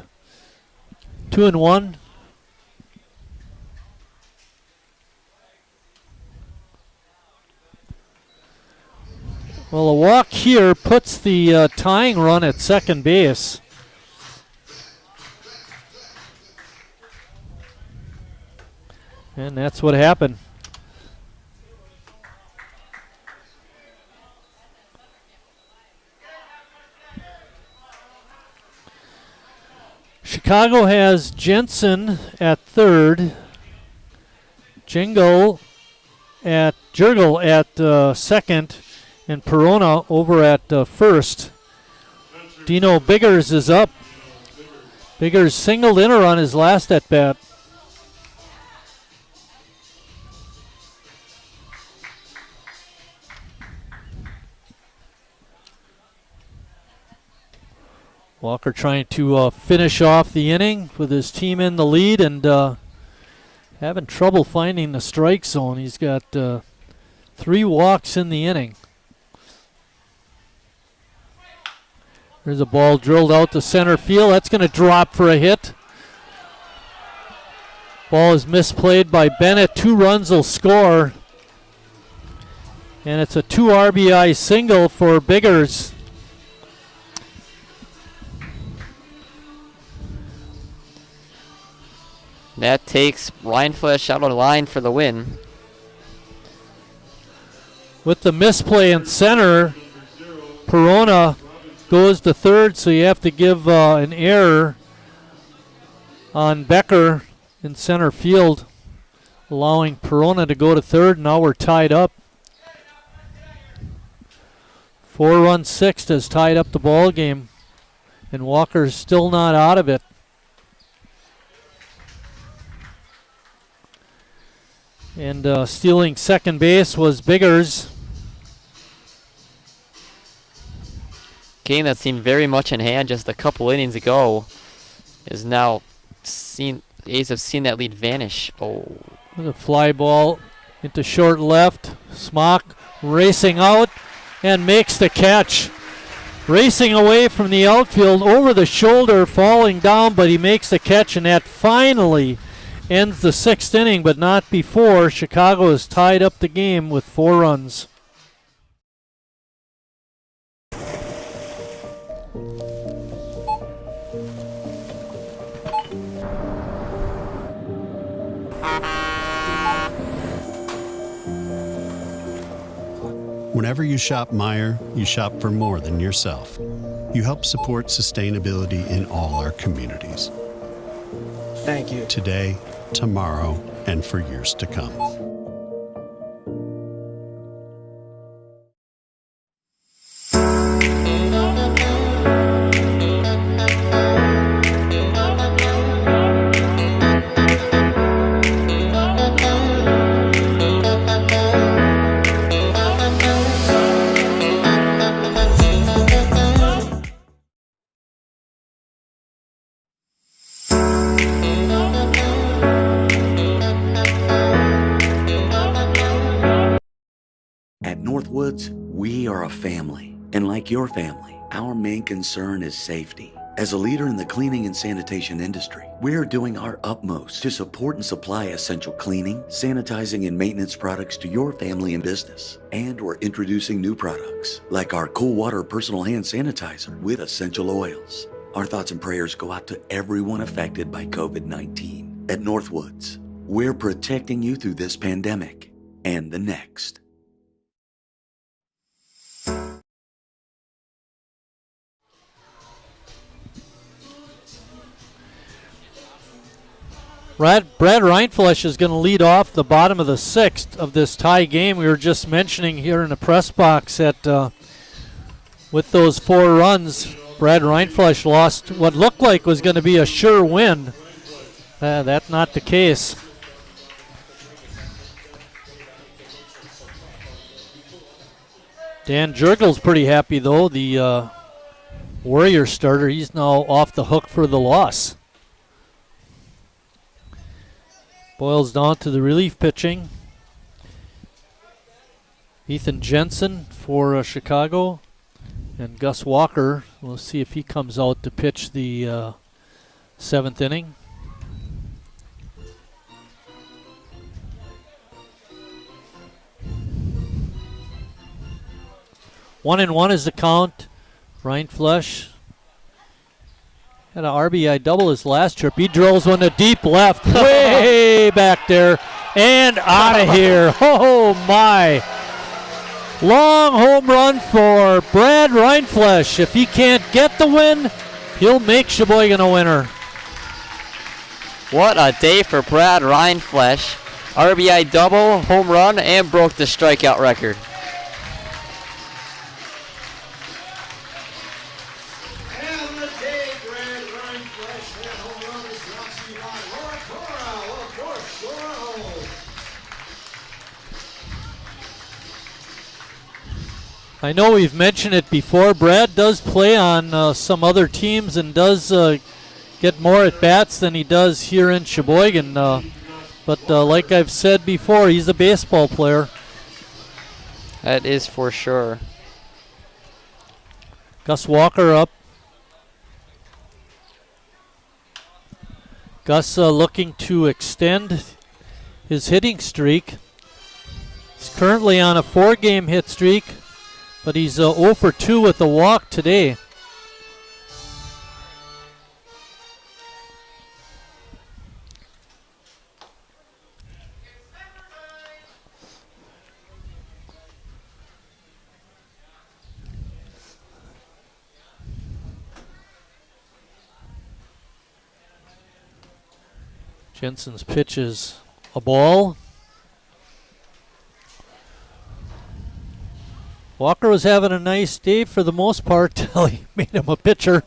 2-1. Well, a walk here puts the tying run at second base. And that's what happened. Chicago has Jensen at third, Jurgel at second, and Perona over at first. Dino Biggers is up. Biggers singled in on his last at bat. Walker trying to finish off the inning with his team in the lead and having trouble finding the strike zone. He's got 3 walks in the inning. There's a ball drilled out to center field. That's going to drop for a hit. Ball is misplayed by Bennett. 2 runs will score. And it's a 2 RBI single for Biggers. That takes Ryan Flesh out of line for the win. With the misplay in center, Perona goes to third, so you have to give an error on Becker in center field, allowing Perona to go to third. Now we're tied up. 4-run sixth has tied up the ball game, and Walker's still not out of it. And stealing second base was Biggers. Game that seemed very much in hand just a couple innings ago is now seen. A's have seen that lead vanish. Oh, With a fly ball into short left. Smock racing out and makes the catch. Racing away from the outfield, over the shoulder, falling down, but he makes the catch, and that finally ends the 6th inning, but not before. Chicago has tied up the game with 4 runs. Whenever you shop Meijer, you shop for more than yourself. You help support sustainability in all our communities. Thank you. Today, tomorrow, and for years to come. At Northwoods, we are a family. And like your family, our main concern is safety. As a leader in the cleaning and sanitation industry, we're doing our utmost to support and supply essential cleaning, sanitizing, and maintenance products to your family and business. And we're introducing new products, like our Cool Water Personal Hand Sanitizer with essential oils. Our thoughts and prayers go out to everyone affected by COVID-19. At Northwoods, we're protecting you through this pandemic and the next. Brad Reinflesch is going to lead off the bottom of the 6th of this tie game. We were just mentioning here in the press box that with those 4 runs, Brad Reinflesch lost what looked like was going to be a sure win. That's not the case. Dan Jurgel's pretty happy, though. The Warrior starter, he's now off the hook for the loss. Boils down to the relief pitching. Ethan Jensen for Chicago, and Gus Walker. We'll see if he comes out to pitch the 7th inning. One and one is the count. Reinflesch had an RBI double his last trip. He drills one to deep left, way back there, and out of here. Oh my. Long home run for Brad Reinflesch. If he can't get the win, he'll make Sheboygan a winner. What a day for Brad Reinflesch. RBI double, home run, and broke the strikeout record. I know we've mentioned it before. Brad does play on some other teams and does get more at bats than he does here in Sheboygan. But like I've said before, he's a baseball player. That is for sure. Gus Walker up. Gus looking to extend his hitting streak. He's currently on a 4-game hit streak, but he's 0 for 2 with a walk today. Jensen's pitch is a ball. Walker was having a nice day for the most part till he made him a pitcher,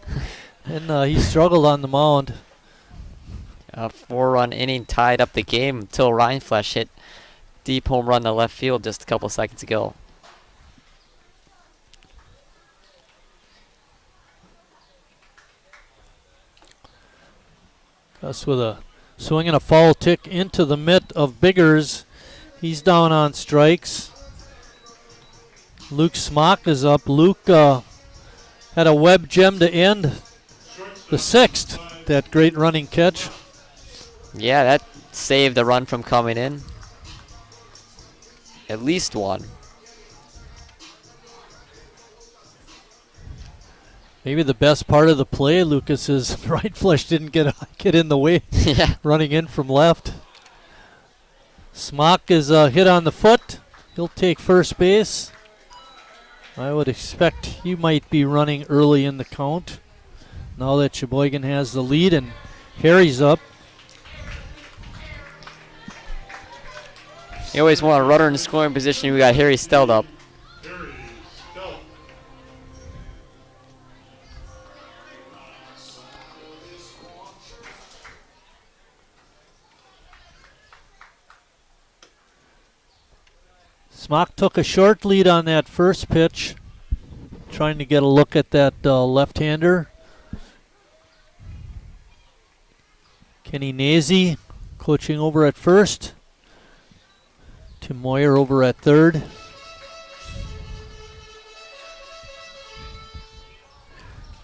and he struggled on the mound. A 4-run inning tied up the game until Reinflesch hit deep home run to left field just a couple seconds ago. Gus with a swing and a foul tick into the mitt of Biggers, He's down on strikes. Luke Smock is up. Luke had a web gem to end the sixth. That great running catch. Yeah, that saved the run from coming in. At least one. Maybe the best part of the play, Lucas, is right flush didn't get in the way. Yeah. Running in from left. Smock is hit on the foot. He'll take first base. I would expect he might be running early in the count now that Sheboygan has the lead and Harry's up. You always want a runner in scoring position. We got Harry Stelt up. Smock took a short lead on that first pitch, trying to get a look at that left-hander. Kenny Nazy coaching over at first. Tim Moyer over at third.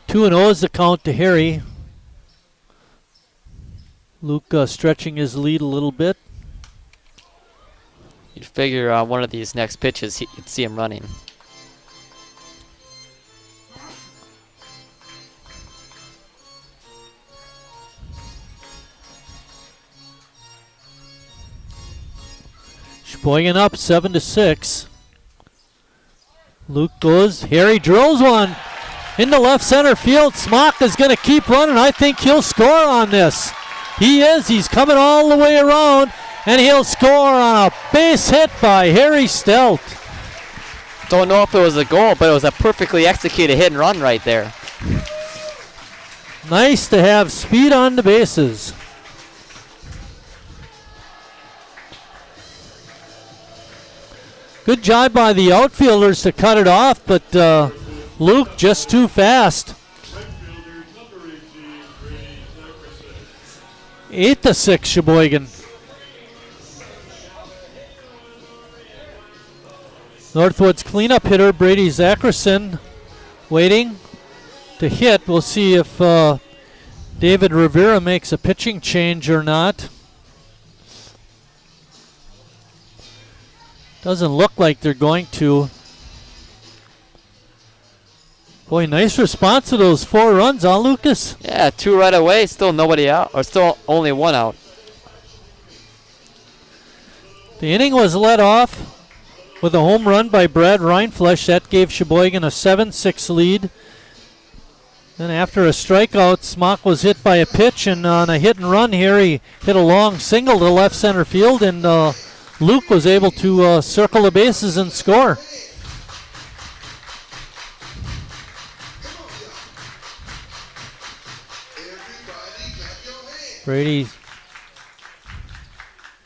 Two and 0 is the count to Harry. Luke stretching his lead a little bit. You'd figure on one of these next pitches you'd see him running. Sheboygan up 7-6. Luke goes. Harry drills one into left center field. Smock is going to keep running. I think he'll score on this. He is. He's coming all the way around, and he'll score on a base hit by Harry Stelt. Don't know if it was a goal, but it was a perfectly executed hit and run right there. Nice to have speed on the bases. Good job by the outfielders to cut it off, but Luke just too fast. 8-6 Sheboygan. Northwood's cleanup hitter Brady Zackerson waiting to hit. We'll see if David Rivera makes a pitching change or not. Doesn't look like they're going to. Boy, nice response to those 4 runs, huh, Lucas? Yeah, 2 right away. Still nobody out, or still only 1 out. The inning was led off with a home run by Brad Reinflesch. That gave Sheboygan a 7-6 lead. Then after a strikeout, Smock was hit by a pitch, and on a hit and run here, he hit a long single to left center field, and Luke was able to circle the bases and score. Brady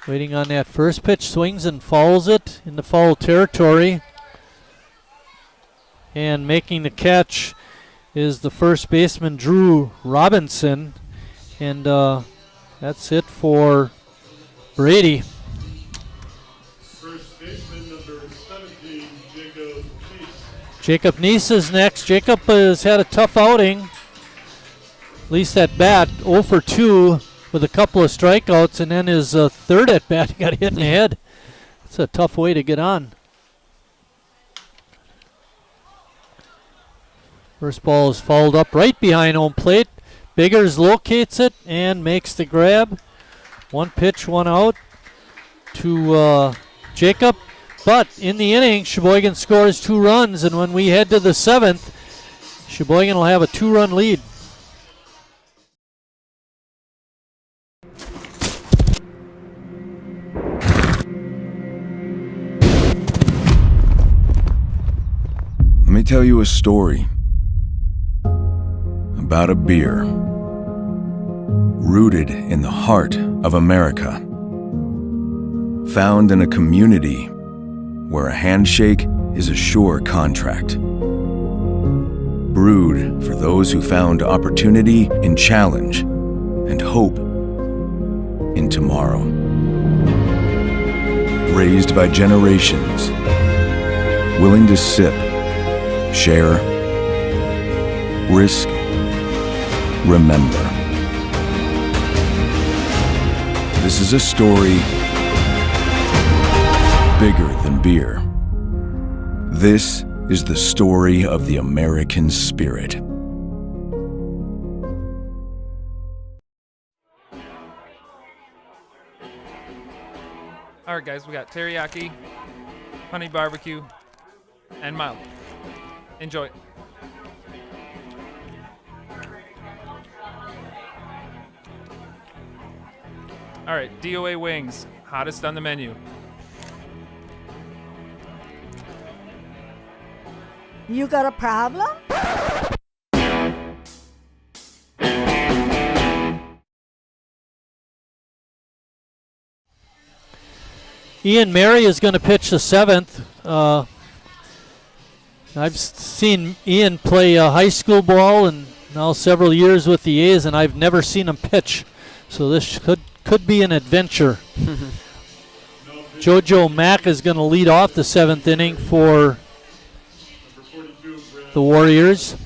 waiting on that first pitch, swings and fouls it into foul territory. And making the catch is the first baseman, Drew Robinson. And that's it for Brady. First baseman number 17, Jacob Neese. Jacob Neese is next. Jacob has had a tough outing, at least at bat, 0 for 2 with a couple of strikeouts, and then his third at bat, he got hit in the head. It's a tough way to get on. First ball is fouled up right behind home plate. Biggers locates it and makes the grab. 1 pitch, 1 out to Jacob. But in the inning, Sheboygan scores 2 runs, and when we head to the 7th, Sheboygan will have a 2-run lead. Let me tell you a story about a beer rooted in the heart of America, found in a community where a handshake is a sure contract, brewed for those who found opportunity in challenge and hope in tomorrow. raised by generations, willing to sip, share, risk, remember. This is a story bigger than beer. This is the story of the American spirit. All right, guys, we got teriyaki, honey barbecue, and mild. Enjoy. All right, DOA wings, hottest on the menu. You got a problem? Ian Mary is going to pitch the seventh. I've seen Ian play high school ball and now several years with the A's, and I've never seen him pitch. So this could be an adventure. Jojo Mack is going to lead off the seventh inning for the Warriors.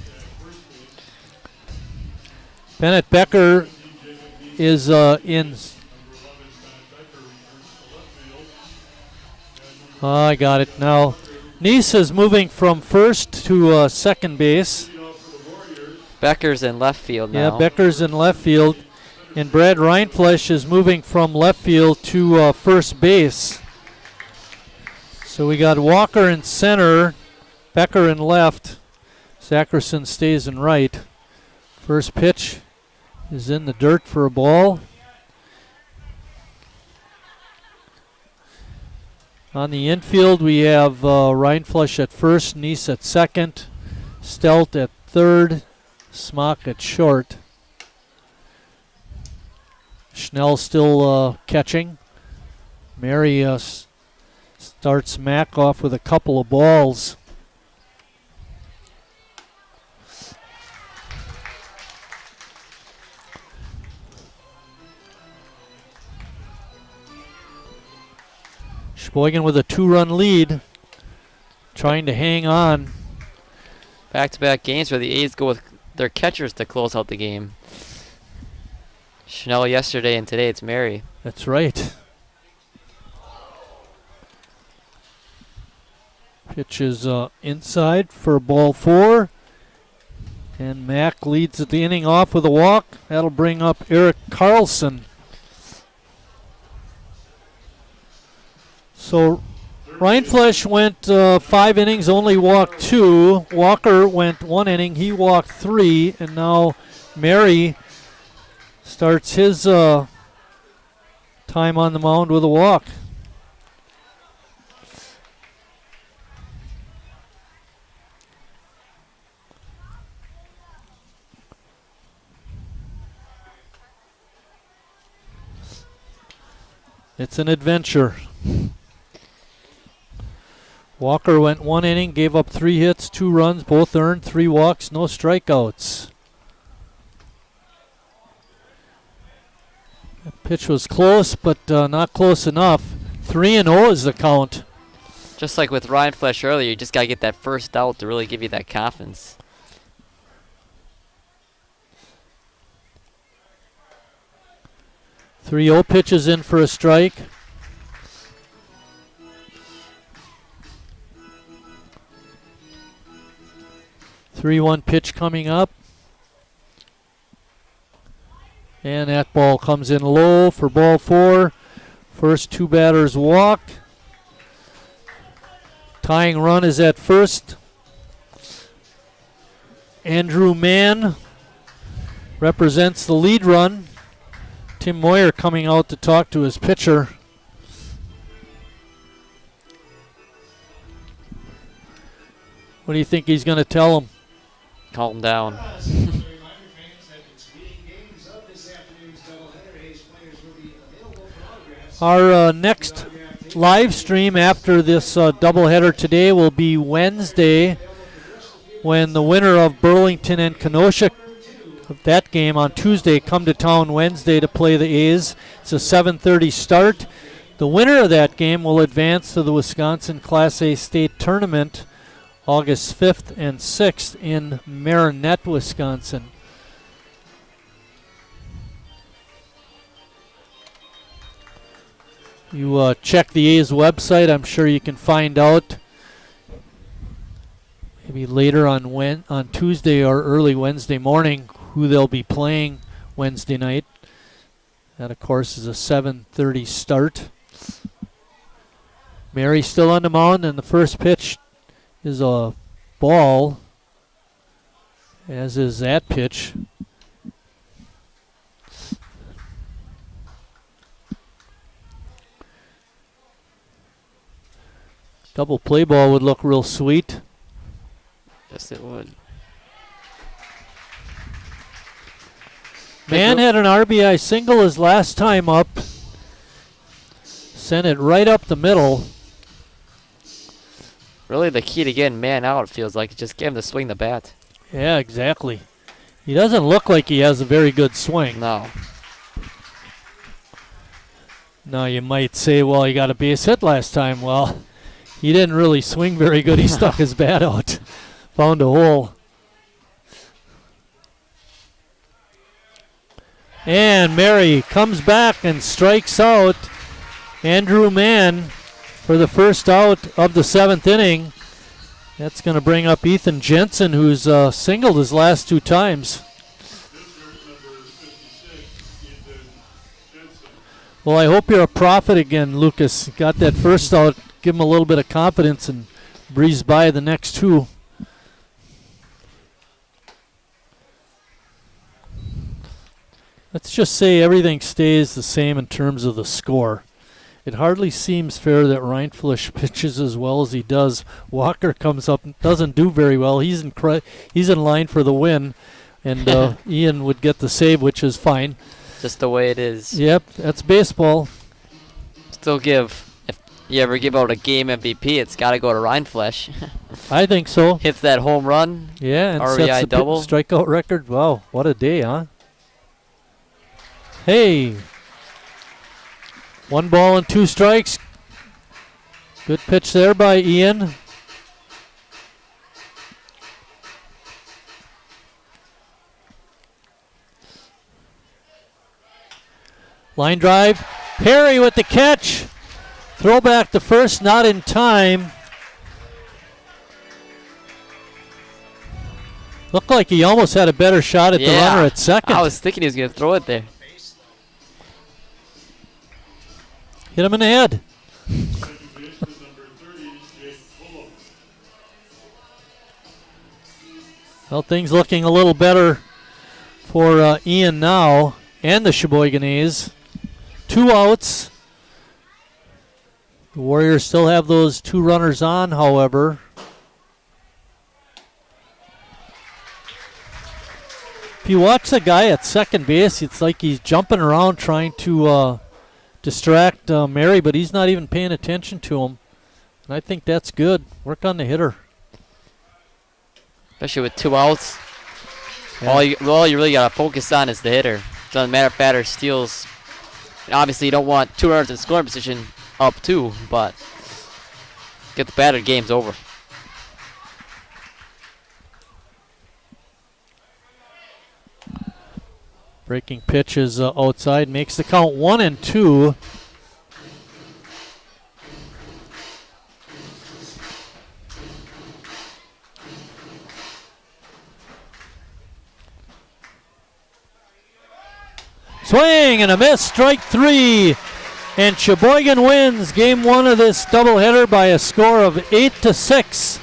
Bennett Becker is in. I got it now. Neese is moving from first to second base. Becker's in left field now. Yeah, Becker's in left field. And Brad Reinflesch is moving from left field to first base. So we got Walker in center, Becker in left, Zackerson stays in right. First pitch is in the dirt for a ball. On the infield, we have Reinflesch at first, Neese at second, Stelt at third, Smock at short. Schnell still catching. Mary starts Mack off with a couple of balls. Sheboygan with a 2-run lead, trying to hang on. Back-to-back games where the A's go with their catchers to close out the game. Schnell yesterday, and today it's Mary. That's right. Pitch is inside for ball 4. And Mack leads the inning off with a walk. That'll bring up Eric Carlson. So Reinflesch went 5 innings, only walked 2. Walker went 1 inning, he walked 3. And now Mary starts his time on the mound with a walk. It's an adventure. Walker went 1 inning, gave up 3 hits, 2 runs, both earned, 3 walks, no strikeouts. That pitch was close, but not close enough. 3-0 is the count. Just like with Reinflesch earlier, you just got to get that first out to really give you that confidence. .30 pitches in for a strike. .31 pitch coming up. And that ball comes in low for ball 4. First 2 batters walk. Tying run is at first. Andrew Mann represents the lead run. Tim Moyer coming out to talk to his pitcher. What do you think he's going to tell him? Calm down. Our next live stream after this doubleheader today will be Wednesday, when the winner of Burlington and Kenosha of that game on Tuesday come to town Wednesday to play the A's. It's a 7:30 start. The winner of that game will advance to the Wisconsin Class A State Tournament August 5th and 6th in Marinette, Wisconsin. You check the A's website, I'm sure you can find out maybe later on Tuesday or early Wednesday morning who they'll be playing Wednesday night. That, of course, is a 7:30 start. Mary still on the mound, and the first pitch is a ball, as is that pitch. Double play ball would look real sweet. Yes, it would. Man had an RBI single his last time up. Sent it right up the middle. Really, the key to getting man out, feels like, just get him to swing the bat. Yeah, exactly. He doesn't look like he has a very good swing. No. Now you might say, well, he got a base hit last time. Well, he didn't really swing very good. He stuck his bat out. Found a hole. And Mary comes back and strikes out Andrew Mann for the first out of the 7th inning. That's going to bring up Ethan Jensen, who's singled his last 2 times. Well, I hope you're a prophet again, Lucas. Got that first out. Give him a little bit of confidence and breeze by the next 2. Let's just say everything stays the same in terms of the score. It hardly seems fair that Reinfleisch pitches as well as he does. Walker comes up and doesn't do very well. He's in line for the win, and Ian would get the save, which is fine. Just the way it is. Yep, that's baseball. Still if you ever give out a game MVP, it's got to go to Reinfleisch. I think so. Hits that home run. Yeah, and RBI sets the double. Strikeout record. Wow, what a day, huh? Hey. 1 ball and 2 strikes. Good pitch there by Ian. Line drive. Perry with the catch. Throw back to first, not in time. Looked like he almost had a better shot at the runner at second. I was thinking he was going to throw it there. Hit him in the head. Well, things looking a little better for Ian now and the Sheboygan A's. 2 outs. The Warriors still have those 2 runners on, however. If you watch the guy at second base, it's like he's jumping around trying to distract Mary, but he's not even paying attention to him. And I think that's good. Work on the hitter. Especially with 2 outs. Yeah. All you really got to focus on is the hitter. Doesn't matter if batter steals. And obviously, you don't want 2 runners in scoring position up 2, but get the batter, game's over. Breaking pitch is outside, makes the count 1-2. Swing and a miss, strike 3. And Sheboygan wins game 1 of this doubleheader by a score of 8-6.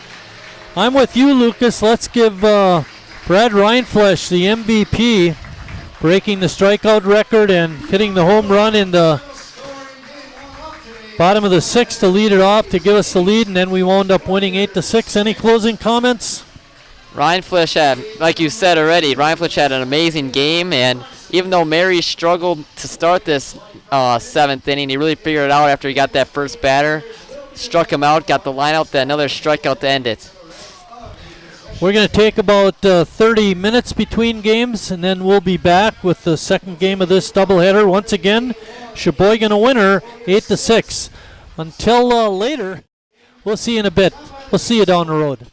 I'm with you, Lucas. Let's give Brad Reinfleisch the MVP, breaking the strikeout record and hitting the home run in the bottom of the 6th to lead it off, to give us the lead, and then we wound up winning 8-6. Any closing comments? Reinfleisch had, like you said already, Reinfleisch had an amazing game, and even though Mary struggled to start this 7th inning, he really figured it out after he got that first batter, struck him out, got the line out, then another strikeout to end it. We're going to take about 30 minutes between games, and then we'll be back with the second game of this doubleheader. Once again, Sheboygan a winner, 8-6. Until later, we'll see you in a bit. We'll see you down the road.